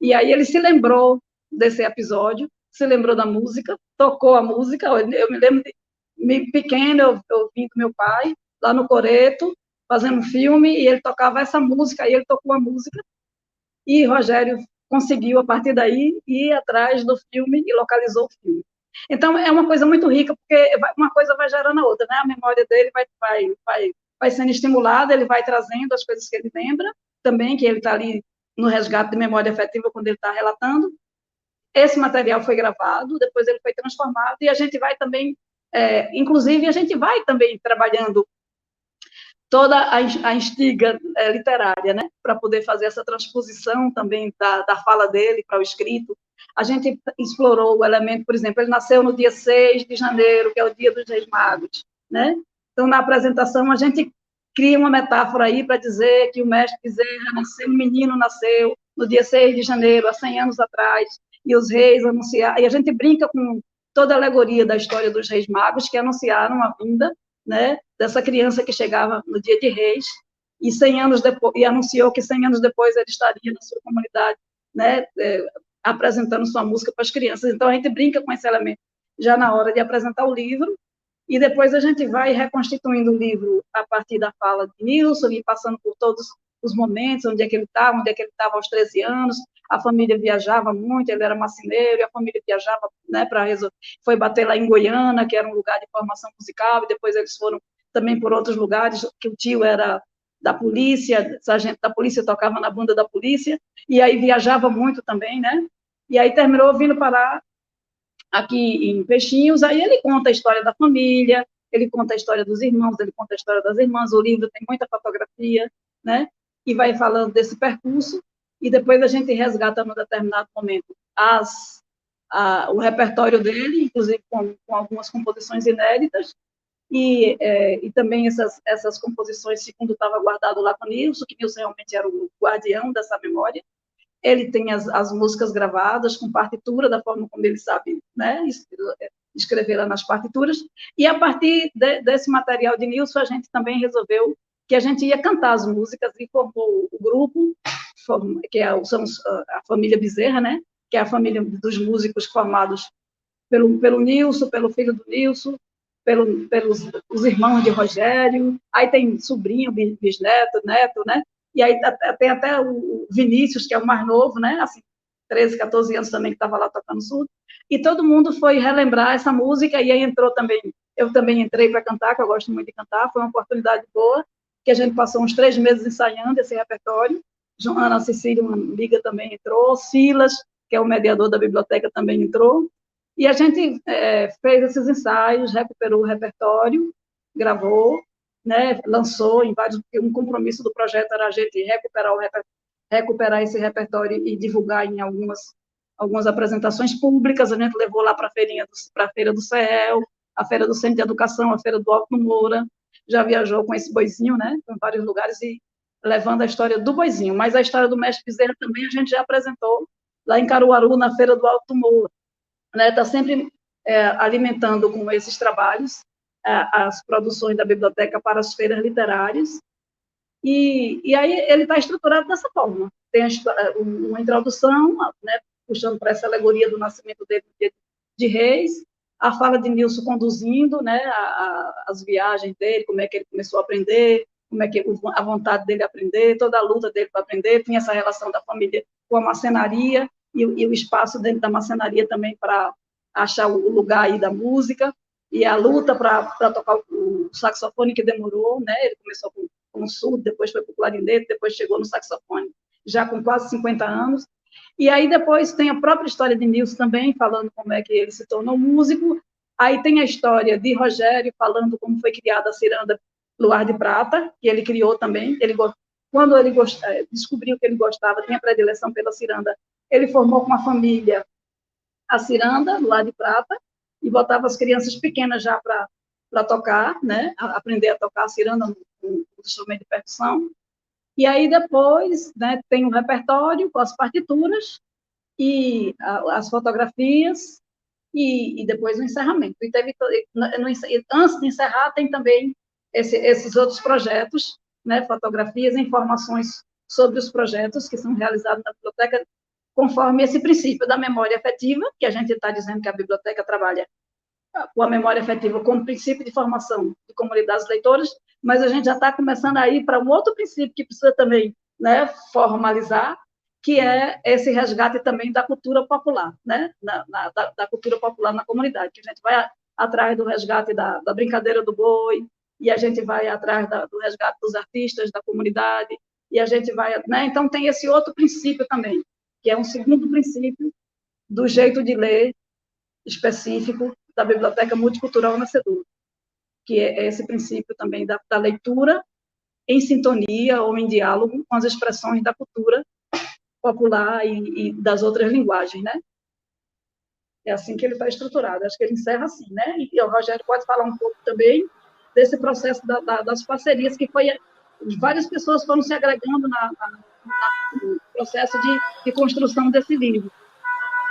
E aí ele se lembrou desse episódio, se lembrou da música, tocou a música. Eu me lembro de pequena, eu vim com meu pai lá no coreto, fazendo um filme, e ele tocava essa música, e ele tocou a música, e Rogério conseguiu, a partir daí, ir atrás do filme e localizou o filme. Então, é uma coisa muito rica, porque uma coisa vai gerando a outra, né? A memória dele vai sendo estimulada, ele vai trazendo as coisas que ele lembra, também, que ele está ali no resgate de memória afetiva, quando ele está relatando. Esse material foi gravado, depois ele foi transformado, e a gente vai também, inclusive, a gente vai também trabalhando toda a instiga literária, né, para poder fazer essa transposição também da fala dele para o escrito. A gente explorou o elemento, por exemplo, ele nasceu no dia 6 de janeiro, que é o dia dos Reis Magos, né? Então, na apresentação, a gente cria uma metáfora aí para dizer que o mestre Bezerra nasceu, um menino nasceu no dia 6 de janeiro, há 100 anos atrás, e os reis anunciaram, e a gente brinca com toda a alegoria da história dos Reis Magos, que anunciaram a vinda, né, dessa criança que chegava no dia de Reis, e 100 anos depois, e anunciou que 100 anos depois ele estaria na sua comunidade, né, apresentando sua música para as crianças. Então, a gente brinca com esse elemento já na hora de apresentar o livro, e depois a gente vai reconstituindo o livro a partir da fala de Nilson, e passando por todos os momentos, onde é que ele estava aos 13 anos, a família viajava muito, ele era marceneiro, e a família viajava, né, foi bater lá em Goiânia, que era um lugar de formação musical, e depois eles foram também por outros lugares, que o tio era da polícia, sargento da polícia, tocava na banda da polícia, e aí viajava muito também, né, e aí terminou vindo parar aqui em Peixinhos. Aí ele conta a história da família, ele conta a história dos irmãos, ele conta a história das irmãs, o livro tem muita fotografia, né, e vai falando desse percurso, e depois a gente resgata, num determinado momento, o repertório dele, inclusive com algumas composições inéditas, e também essas composições, segundo estava guardado lá com o Nilson, que Nilson realmente era o guardião dessa memória. Ele tem as músicas gravadas com partitura, da forma como ele sabe, né, escrever lá nas partituras, e a partir desse material de Nilson, a gente também resolveu que a gente ia cantar as músicas, e formou o grupo, que são a família Bezerra, né, que é a família dos músicos formados pelo Nilson, pelo filho do Nilson, pelos os irmãos de Rogério, aí tem sobrinho, bisneto, neto, né, e aí tem até o Vinícius, que é o mais novo, né, assim, 13, 14 anos também, que estava lá tocando surdo, e todo mundo foi relembrar essa música, e aí eu também entrei para cantar, que eu gosto muito de cantar, foi uma oportunidade boa, que a gente passou uns 3 meses ensaiando esse repertório. Joana Cecília, uma amiga, também entrou, Silas, que é o mediador da biblioteca, também entrou, e a gente fez esses ensaios, recuperou o repertório, gravou, né, lançou em vários, porque um compromisso do projeto era a gente recuperar esse repertório e divulgar em algumas apresentações públicas. A gente levou lá para a Feira do CEL, a Feira do Centro de Educação, a Feira do Alto Moura, já viajou com esse boizinho, né, em vários lugares, e levando a história do boizinho, mas a história do mestre Bezerra também a gente já apresentou lá em Caruaru, na Feira do Alto Moura, né, está sempre alimentando com esses trabalhos as produções da biblioteca para as feiras literárias, e aí ele está estruturado dessa forma, tem uma introdução, né, puxando para essa alegoria do nascimento dele de Reis, a fala de Nilson conduzindo, né, as viagens dele, como é que ele começou a aprender, como é que a vontade dele aprender, toda a luta dele para aprender, tinha essa relação da família com a marcenaria e o espaço dentro da marcenaria também para achar o lugar aí da música, e a luta para tocar o saxofone que demorou, né? Ele começou com o surdo, depois foi para o clarinete, depois chegou no saxofone, já com quase 50 anos. E aí depois tem a própria história de Nilson também, falando como é que ele se tornou músico. Aí tem a história de Rogério, falando como foi criada a ciranda Luar de Prata, que ele criou também. Quando ele descobriu que ele gostava, tinha predileção pela ciranda, ele formou com a família a ciranda Luar de Prata, e botava as crianças pequenas já para tocar, né? Aprender a tocar a ciranda no instrumento de percussão. E aí depois, né, tem um repertório com as partituras e as fotografias e depois o encerramento. E antes de encerrar, tem também esses outros projetos, né, fotografias, informações sobre os projetos que são realizados na biblioteca, conforme esse princípio da memória afetiva, que a gente está dizendo que a biblioteca trabalha com a memória afetiva como princípio de formação de comunidades leitoras, mas a gente já está começando a ir para um outro princípio que precisa também, né, formalizar, que é esse resgate também da cultura popular, né, da cultura popular na comunidade, que a gente vai atrás do resgate da brincadeira do boi, e a gente vai atrás do resgate dos artistas da comunidade, e a gente vai, né, então tem esse outro princípio também, que é um segundo princípio do jeito de ler específico da Biblioteca Multicultural Nascedor, que é esse princípio também da leitura em sintonia ou em diálogo com as expressões da cultura popular e das outras linguagens, né? É assim que ele está estruturado. Acho que ele encerra assim, né? E o Rogério pode falar um pouco também desse processo das parcerias, que foi várias pessoas foram se agregando no processo de construção desse livro,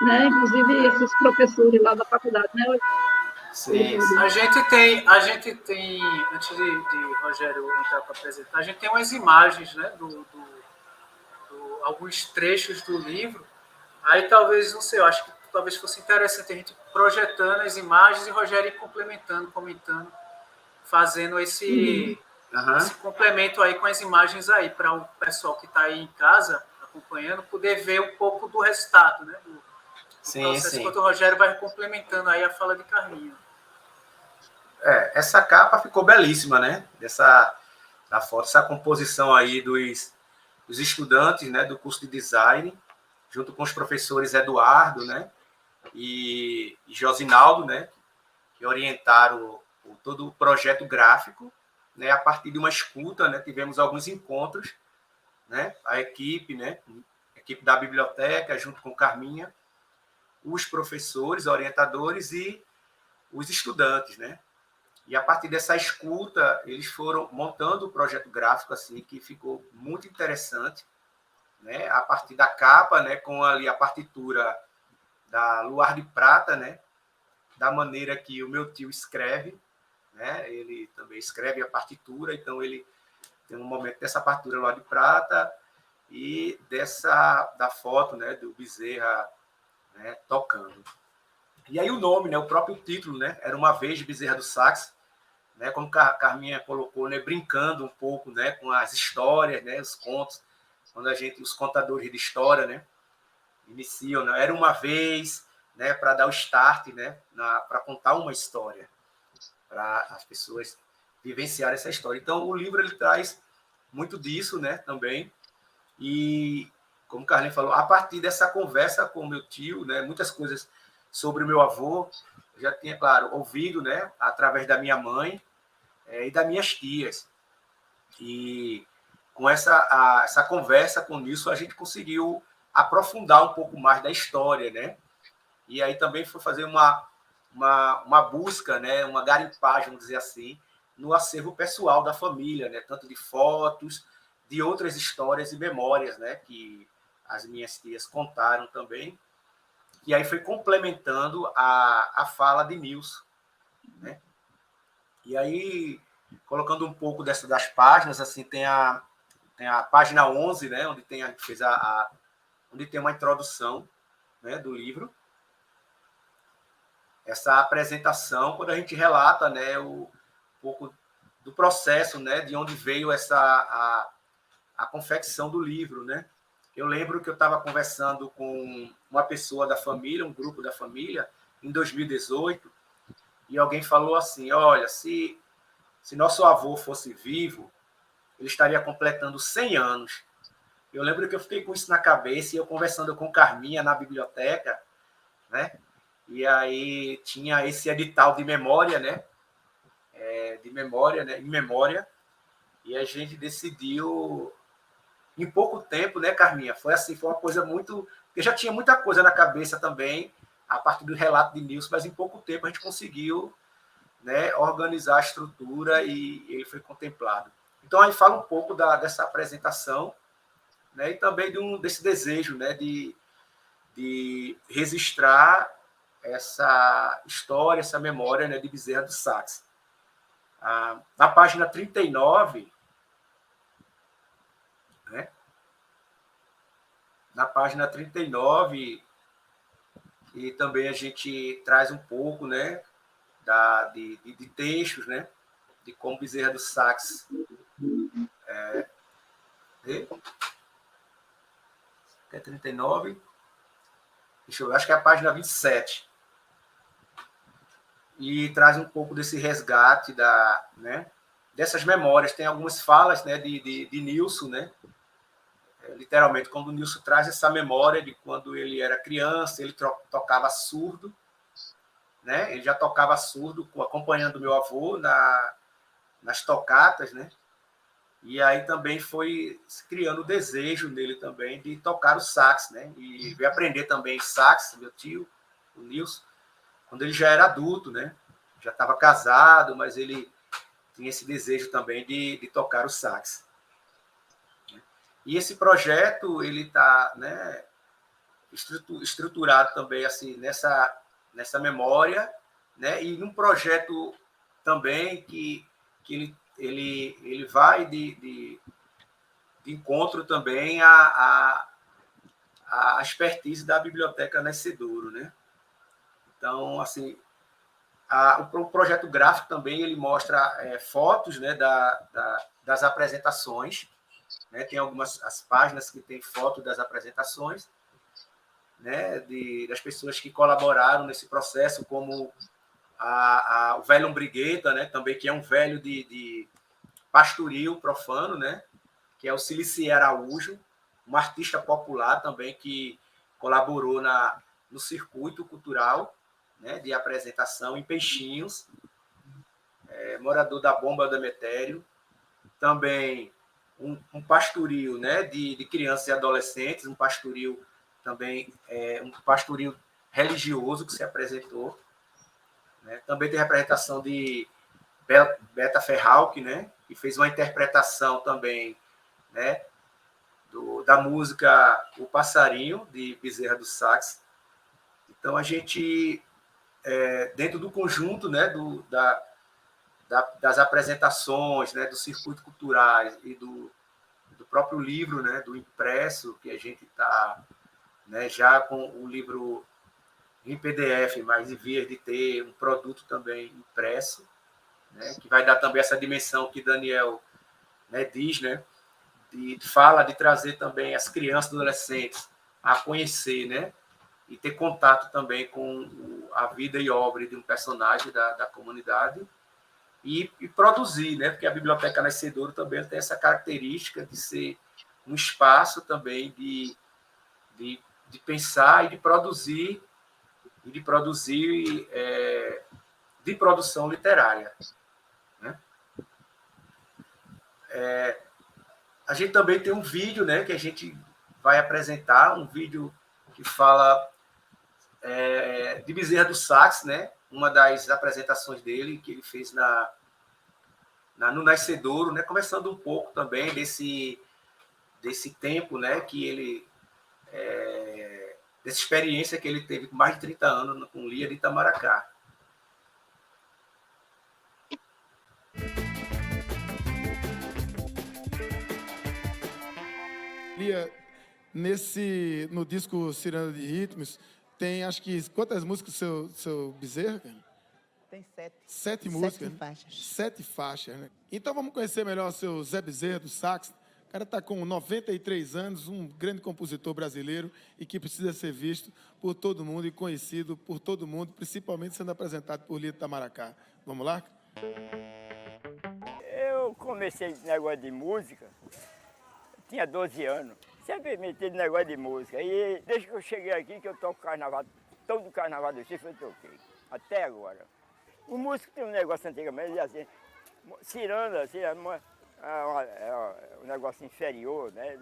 né? Inclusive esses professores lá da faculdade, né? Sim. A gente tem, antes de Rogério entrar para apresentar, a gente tem umas imagens, né, alguns trechos do livro. Aí talvez, não sei, eu acho que talvez fosse interessante a gente projetando as imagens e Rogério ir complementando, comentando, fazendo esse complemento aí com as imagens aí, para o pessoal que está aí em casa acompanhando poder ver um pouco do resultado, né, do processo, enquanto o Rogério vai complementando aí a fala de Carminha. Essa capa ficou belíssima, né? Da foto, essa composição aí dos estudantes, né, do curso de design, junto com os professores Eduardo, né, e Josinaldo, né, que orientaram todo o projeto gráfico, né, a partir de uma escuta, né, tivemos alguns encontros, né, a equipe da biblioteca, junto com Carminha, os professores, orientadores e os estudantes, né? E a partir dessa escuta, eles foram montando o projeto gráfico assim, que ficou muito interessante, né? A partir da capa, né, com ali a partitura da Luar de Prata, né? Da maneira que o meu tio escreve, né? Ele também escreve a partitura, então ele tem um momento dessa partitura Luar de Prata e da foto, né, do Bezerra, né, tocando. E aí o nome, né, o próprio título, né, Era Uma Vez Bezerra do Sax, né, como Carminha colocou, né, brincando um pouco, né, com as histórias, né, os contos, quando os contadores de história, né, iniciam, né, era uma vez, né, para dar o start, né, para contar uma história, para as pessoas vivenciarem essa história. Então o livro ele traz muito disso, né, também. E como o Carlinhos falou, a partir dessa conversa com o meu tio, né, muitas coisas sobre o meu avô, eu já tinha, claro, ouvido, né, através da minha mãe e das minhas tias. E com essa conversa com o Nilson, a gente conseguiu aprofundar um pouco mais da história, né? E aí também foi fazer uma busca, né, uma garimpagem, vamos dizer assim, no acervo pessoal da família, né, tanto de fotos, de outras histórias e memórias, né, que as minhas tias contaram também. E aí foi complementando a fala de Nilson, né? E aí, colocando um pouco das páginas, assim, tem a página 11, né, onde tem, a gente fez onde tem uma introdução, né, do livro. Essa apresentação, quando a gente relata, né, um pouco do processo, né, de onde veio a confecção do livro, né? Eu lembro que eu estava conversando com uma pessoa da família, um grupo da família, em 2018, e alguém falou assim, olha, se nosso avô fosse vivo, ele estaria completando 100 anos. Eu lembro que eu fiquei com isso na cabeça, e eu conversando com Carminha na biblioteca, né? E aí tinha esse edital de memória, né? Em memória, e a gente decidiu em pouco tempo, né, Carminha? Foi assim, foi uma coisa muito... Eu já tinha muita coisa na cabeça também, a partir do relato de Nilson, mas em pouco tempo a gente conseguiu, né, organizar a estrutura e ele foi contemplado. Então, aí fala um pouco dessa apresentação, né, e também desse desejo, né, de registrar essa história, essa memória, né, de Bezerra do Sax. Na página 39, né, na página 39, e também a gente traz um pouco, né, de textos, né, de como Bezerra do Sax é 39, deixa eu ver, acho que é a página 27, e traz um pouco desse resgate né, dessas memórias. Tem algumas falas, né, de Nilson, né, literalmente, quando o Nilson traz essa memória de quando ele era criança, ele tocava surdo, né, ele já tocava surdo acompanhando meu avô nas tocatas, né, e aí também foi criando o desejo nele também de tocar o sax, né, e veio aprender também sax, meu tio, o Nilson, quando ele já era adulto, né, já estava casado, mas ele tinha esse desejo também de tocar o sax. E esse projeto, ele está, né, estruturado também assim, nessa memória, né, e num projeto também que ele vai de encontro também à expertise da Biblioteca Nascedouro, né? Então, assim, o projeto gráfico também ele mostra fotos, né, das apresentações, né? Tem algumas as páginas que tem foto das apresentações, né, das pessoas que colaboraram nesse processo, como o velho Umbrigueta, né, também, que é um velho de pastoril profano, né, que é o Cilici Araújo, um artista popular também que colaborou no circuito cultural, né, de apresentação em Peixinhos, morador da Bomba do Emetério, também um pastoril, né, de crianças e adolescentes, um pastoril também, um pastoril religioso que se apresentou, né? Também tem a representação de Beta Ferralk, né, que fez uma interpretação também, né, da música O Passarinho, de Bezerra do Sax. Então, a gente, dentro do conjunto, né, das apresentações, né, do circuito culturais e do próprio livro, né, do impresso, que a gente está, né, já com o livro em PDF, mas em vias de ter um produto também impresso, né, que vai dar também essa dimensão que Daniel, né, diz, né, fala de trazer também as crianças e adolescentes a conhecer, né, e ter contato também com a vida e obra de um personagem da comunidade e produzir, né, porque a Biblioteca Nascedouro também tem essa característica de ser um espaço também de pensar e de produzir de produção literária, né? A gente também tem um vídeo, né, que a gente vai apresentar, um vídeo que fala de Bezerra do Sax, né, uma das apresentações dele que ele fez no Nascedouro, né, começando um pouco também desse tempo, né, que ele dessa experiência que ele teve com mais de 30 anos com Lia de Itamaracá. Lia, no disco Ciranda de Ritmos, tem, acho que, quantas músicas do seu Bezerra, cara? tem 7. 7 músicas, 7 faixas. 7 faixas, né? Então vamos conhecer melhor o seu Zé Bezerra, do sax. O cara está com 93 anos, um grande compositor brasileiro e que precisa ser visto por todo mundo e conhecido por todo mundo, principalmente sendo apresentado por Lito Tamaracá. Vamos lá? Eu comecei esse negócio de música, tinha 12 anos. Sempre meti no negócio de música. E desde que eu cheguei aqui, que eu toco carnaval, todo o carnaval do Chifre eu toquei, até agora. O músico tem um negócio antigamente, assim, ciranda, é um negócio inferior, né?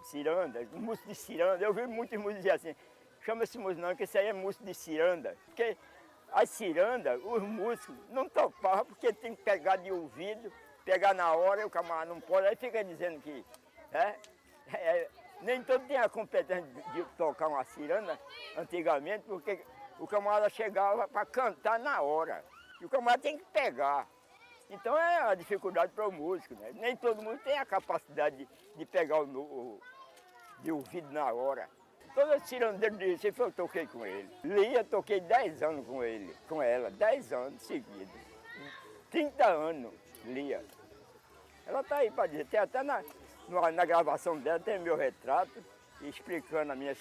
Ciranda, músico de ciranda. Eu vi muitos músicos dizer assim, chama esse músico não, que esse aí é músico de ciranda. Porque a ciranda, os músicos não topavam porque tem que pegar de ouvido, pegar na hora, e o camarada não pode, aí fica dizendo que nem todo tem a competência de tocar uma ciranda antigamente, porque o camarada chegava para cantar na hora. E o camarada tem que pegar. Então é a dificuldade para o músico, né? Nem todo mundo tem a capacidade de pegar de ouvido na hora. Todo esse cirandeiro de Recife eu toquei com ele. Lia, toquei 10 anos com ela, 10 anos seguidos. 30 anos, Lia. Ela está aí para dizer, tem até na gravação dela, tem meu retrato, explicando a minha...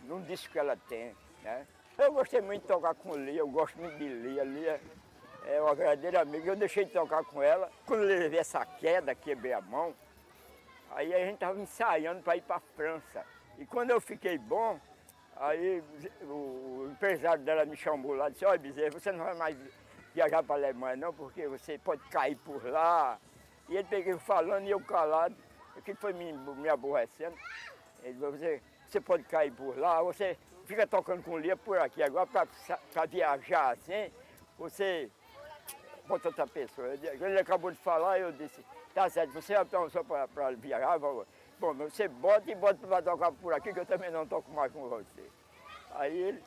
num disco que ela tem, né? Eu gostei muito de tocar com Lia, eu gosto muito de Lia. Lia é uma verdadeira amiga. Eu deixei de tocar com ela. Quando eu levei essa queda, quebrei a mão, aí a gente estava ensaiando para ir para a França. E quando eu fiquei bom, aí o empresário dela me chamou lá e disse, olha, Bezerra, você não vai mais viajar para a Alemanha não, porque você pode cair por lá. E ele peguei falando e eu calado, aquilo foi me aborrecendo. Ele disse, você pode cair por lá, você fica tocando com Lia por aqui. Agora, para viajar assim, você bota outra pessoa. Ele acabou de falar, eu disse, tá certo, você vai só para viajar? Bom, você bota para tocar por aqui, que eu também não toco mais com você. Aí ele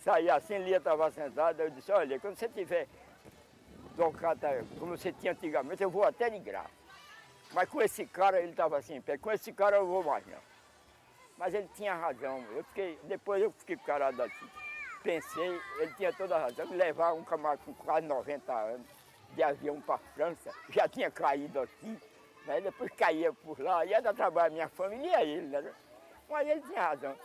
saía assim, Lia estava sentada, eu disse, olha, quando você tiver tocado como você tinha antigamente, eu vou até de graça. Mas com esse cara, ele estava assim, com esse cara eu vou mais não. Mas ele tinha razão, depois eu fiquei parado aqui. Pensei, ele tinha toda a razão, levar um camarada com quase 90 anos de avião para a França, já tinha caído aqui, né? Depois caía por lá, ia dar trabalho à minha família e a ele, né? Mas ele tinha razão.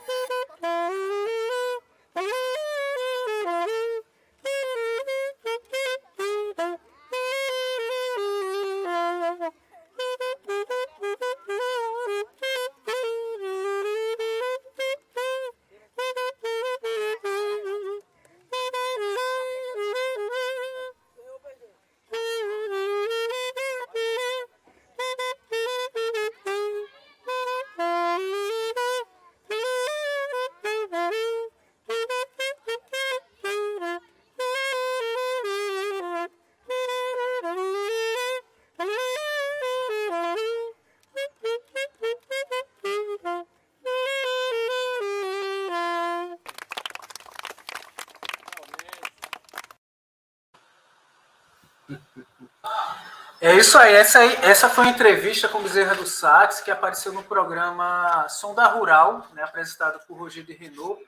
É isso aí, essa foi uma entrevista com Bezerra do Sax, que apareceu no programa Som da Rural, né, apresentado por Rogério de Renault,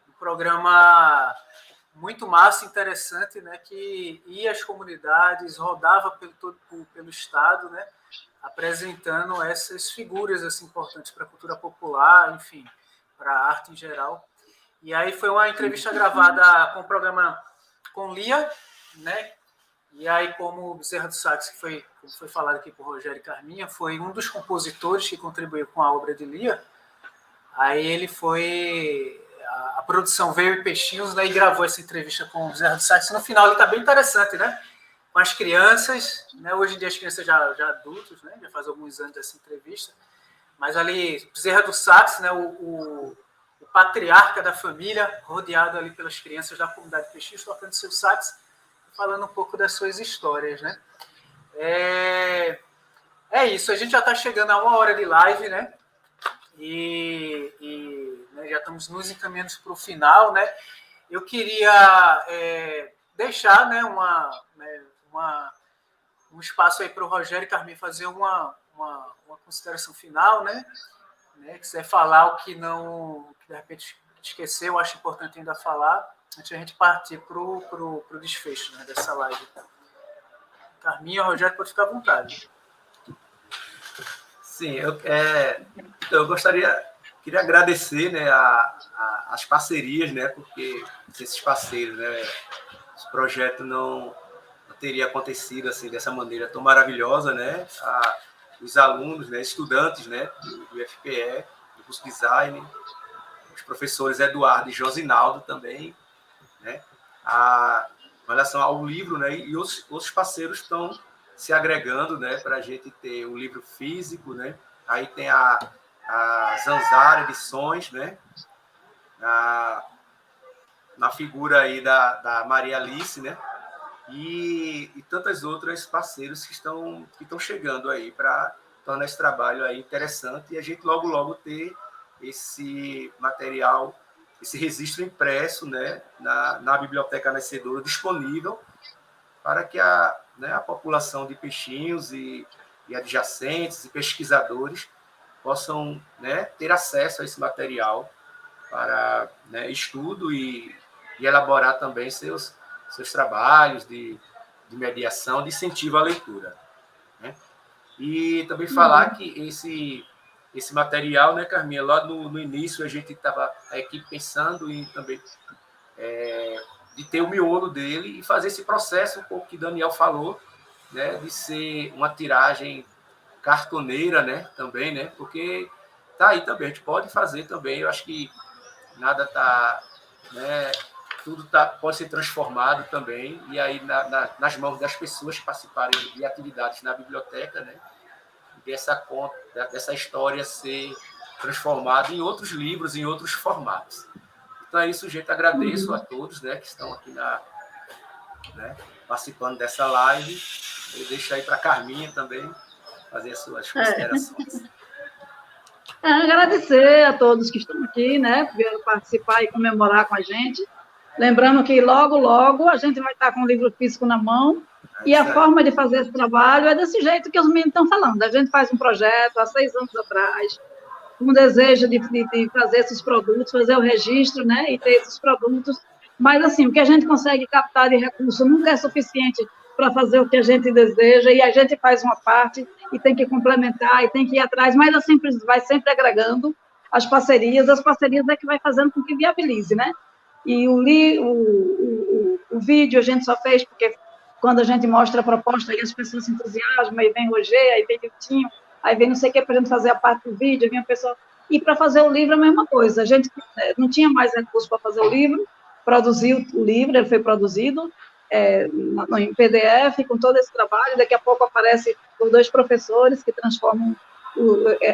um programa muito massa, interessante, né, que ia às comunidades, rodava pelo estado, né, apresentando essas figuras assim, importantes para a cultura popular, enfim, para a arte em geral. E aí foi uma entrevista gravada com o programa com Lia, né? E aí, como o Bezerra do Sax, que foi falado aqui por Rogério Carminha, foi um dos compositores que contribuiu com a obra de Lia. Aí ele foi... A produção veio em Peixinhos, né, e gravou essa entrevista com o Bezerra do Sax. No final ele está bem interessante, né? Com as crianças, né? Hoje em dia as crianças já adultos, né? Já faz alguns anos dessa entrevista. Mas ali, Bezerra do Sax, né? O patriarca da família, rodeado ali pelas crianças da comunidade Peixinhos, tocando seu sax, falando um pouco das suas histórias, né? É isso, a gente já está chegando a 1 hora de live, né? Né, já estamos nos encaminhando para o final, né? Eu queria deixar, né, um espaço aí para o Rogério Carminha fazer uma consideração final, né? Quiser falar o que não, que de repente esqueceu, eu acho importante ainda falar. antes de a gente partir para o desfecho, né, dessa live. Carminha, Rogério, pode ficar à vontade. Sim, eu queria agradecer, né, as parcerias, né, porque esses parceiros, né, esse projeto não teria acontecido assim dessa maneira tão maravilhosa, né, os alunos, né, estudantes, né, do FPE, do curso Design, os professores Eduardo e Josinaldo também, né, com relação ao livro, né, e outros parceiros estão se agregando, né, para a gente ter o livro físico, né, aí tem a Zanzara Edições, né, na figura aí da Maria Alice, né, e tantas outras parceiros que estão chegando aí para tornar esse trabalho aí interessante e a gente logo ter esse material, esse registro impresso, né, na Biblioteca Nascedora disponível para que a população de Peixinhos e adjacentes e pesquisadores possam, né, ter acesso a esse material para, né, estudo e elaborar também seus trabalhos de mediação, de incentivo à leitura, né? E também falar que esse material, né, Carminha, lá no início a gente estava aqui pensando em também de ter o miolo dele e fazer esse processo, um pouco que Daniel falou, né, de ser uma tiragem cartoneira, né, também, né, porque tá aí também, a gente pode fazer também, eu acho que nada tá, né, tudo pode ser transformado também, e aí nas mãos das pessoas que participarem de atividades na biblioteca, né, dessa história ser transformada em outros livros, em outros formatos. Então é isso, gente. Agradeço a todos, né, que estão aqui participando dessa live. Eu deixo aí para a Carminha também fazer as suas considerações. Agradecer a todos que estão aqui, né, por vir participar e comemorar com a gente. Lembrando que logo a gente vai estar com o livro físico na mão. E a forma de fazer esse trabalho é desse jeito que os meninos estão falando. A gente faz um projeto há 6 anos atrás, um desejo de fazer esses produtos, fazer o registro, né, e ter esses produtos. Mas, assim, o que a gente consegue captar de recurso nunca é suficiente para fazer o que a gente deseja, e a gente faz uma parte e tem que complementar, e tem que ir atrás, mas assim, vai sempre agregando as parcerias é que vai fazendo com que viabilize, né? E o vídeo a gente só fez porque quando a gente mostra a proposta, aí as pessoas se entusiasmam, aí vem Roger, aí vem Niltinho, aí vem não sei o que para a gente fazer a parte do vídeo, aí vem a pessoa... E para fazer o livro é a mesma coisa, a gente não tinha mais recurso para fazer o livro, produziu o livro, ele foi produzido em PDF, com todo esse trabalho, daqui a pouco aparece os 2 professores que transformam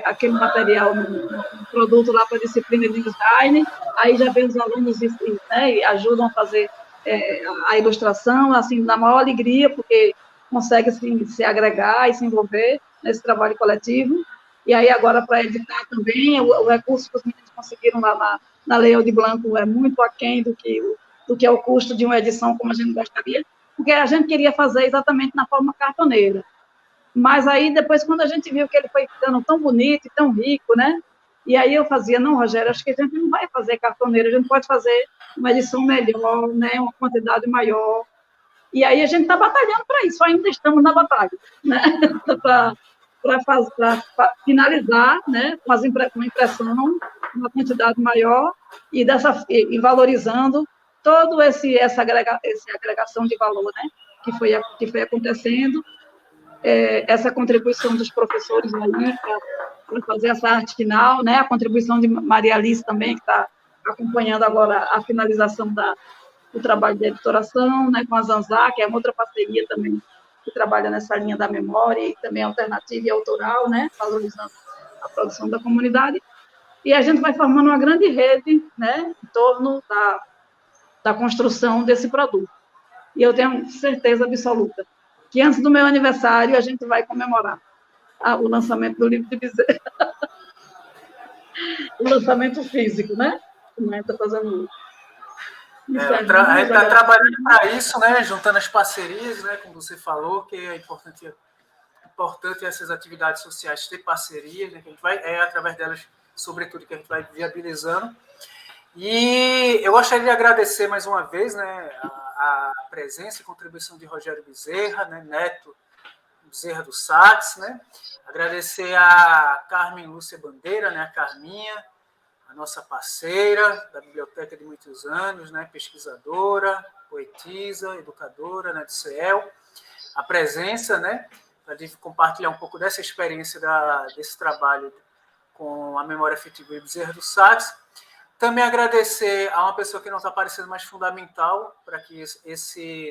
aquele material num produto lá para a disciplina de design, aí já vem os alunos e ajudam a fazer a ilustração, assim, na maior alegria, porque consegue assim, se agregar e se envolver nesse trabalho coletivo. E aí agora para editar também, o recurso que os meninos conseguiram lá na Lei Aldir Blanc é muito aquém do que é o custo de uma edição como a gente gostaria, porque a gente queria fazer exatamente na forma cartoneira. Mas aí, depois, quando a gente viu que ele foi ficando tão bonito e tão rico, né? E aí eu fazia, não, Rogério, acho que a gente não vai fazer cartoneira, a gente pode fazer uma edição melhor, né? Uma quantidade maior. E aí a gente está batalhando para isso, ainda estamos na batalha, né? para finalizar, né? Com uma impressão, uma quantidade maior, e valorizando toda essa agregação de valor, né? Que foi acontecendo. Essa contribuição dos professores aí para fazer essa arte final, né? A contribuição de Maria Alice também, que está acompanhando agora a finalização do trabalho de editoração, né? Com a Zanzá, que é outra parceria também, que trabalha nessa linha da memória e também alternativa e autoral, né? Valorizando a produção da comunidade. E a gente vai formando uma grande rede, né? Em torno da construção desse produto. E eu tenho certeza absoluta que antes do meu aniversário a gente vai comemorar o lançamento do livro de Bezerra. O lançamento físico, né? Como a gente está fazendo a gente está trabalhando para isso, né? Juntando as parcerias, né? Como você falou, que é importante essas atividades sociais ter parcerias, né? Que a gente vai, através delas, sobretudo, que a gente vai viabilizando. E eu gostaria de agradecer mais uma vez, né, a presença e contribuição de Rogério Bezerra, né, neto Bezerra do Sax, né? Agradecer a Carmen Lúcia Bandeira, né, a Carminha, a nossa parceira da biblioteca de muitos anos, né, pesquisadora, poetisa, educadora, né, do CEL, a presença, né, para compartilhar um pouco dessa experiência desse trabalho com a memória afetiva de Bezerra do Sax. Também agradecer a uma pessoa que não está parecendo mais fundamental para que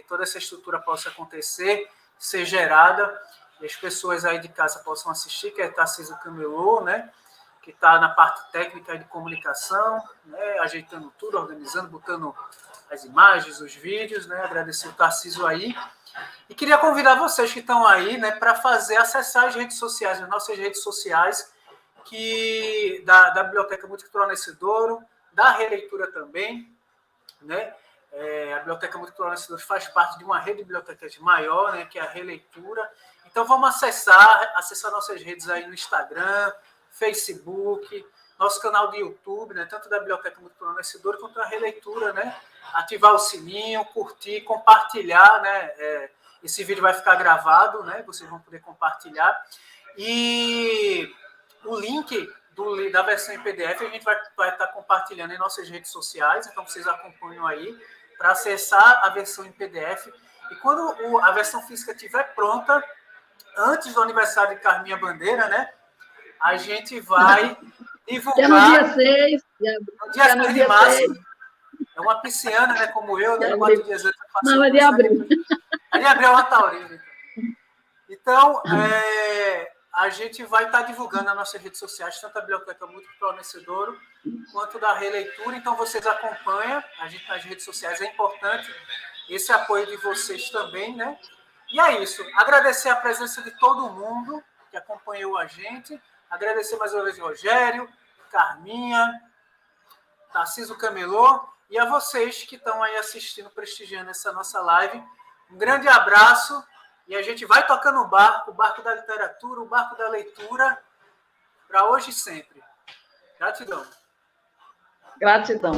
toda essa estrutura possa acontecer, ser gerada, e as pessoas aí de casa possam assistir, que é Tarcísio Camelô, né, que está na parte técnica de comunicação, né, ajeitando tudo, organizando, botando as imagens, os vídeos, né, agradecer o Tarcísio aí. E queria convidar vocês que estão aí, né, para acessar as redes sociais, as nossas redes sociais, da Biblioteca Multicultural Nascedouro, da Releitura também, né? A Biblioteca Multicultural Nascedouro faz parte de uma rede de bibliotecas maior, né, que é a Releitura. Então vamos acessar nossas redes aí no Instagram, Facebook, nosso canal de YouTube, né, tanto da Biblioteca Multicultural Nascedouro quanto da Releitura, né? Ativar o sininho, curtir, compartilhar, né? Esse vídeo vai ficar gravado, né? Vocês vão poder compartilhar. E o link da versão em PDF a gente vai estar compartilhando em nossas redes sociais, então vocês acompanham aí para acessar a versão em PDF. E quando a versão física estiver pronta, antes do aniversário de Carminha Bandeira, né, a gente vai divulgar... É no dia 6. No dia 6 de março. É uma pisciana, né, como eu, né? 4 dias antes. Não, é de abril. É de abril, é uma taurina. Então, a gente vai estar divulgando nas nossas redes sociais, tanto a Biblioteca Multicultural Nascedouro, quanto da Releitura. Então, vocês acompanham a gente nas redes sociais. É importante esse apoio de vocês também, né? E é isso. Agradecer a presença de todo mundo que acompanhou a gente. Agradecer mais uma vez Rogério, Carminha, Tarcísio Camelô e a vocês que estão aí assistindo, prestigiando essa nossa live. Um grande abraço. E a gente vai tocando o barco da literatura, o barco da leitura, para hoje e sempre. Gratidão. Gratidão.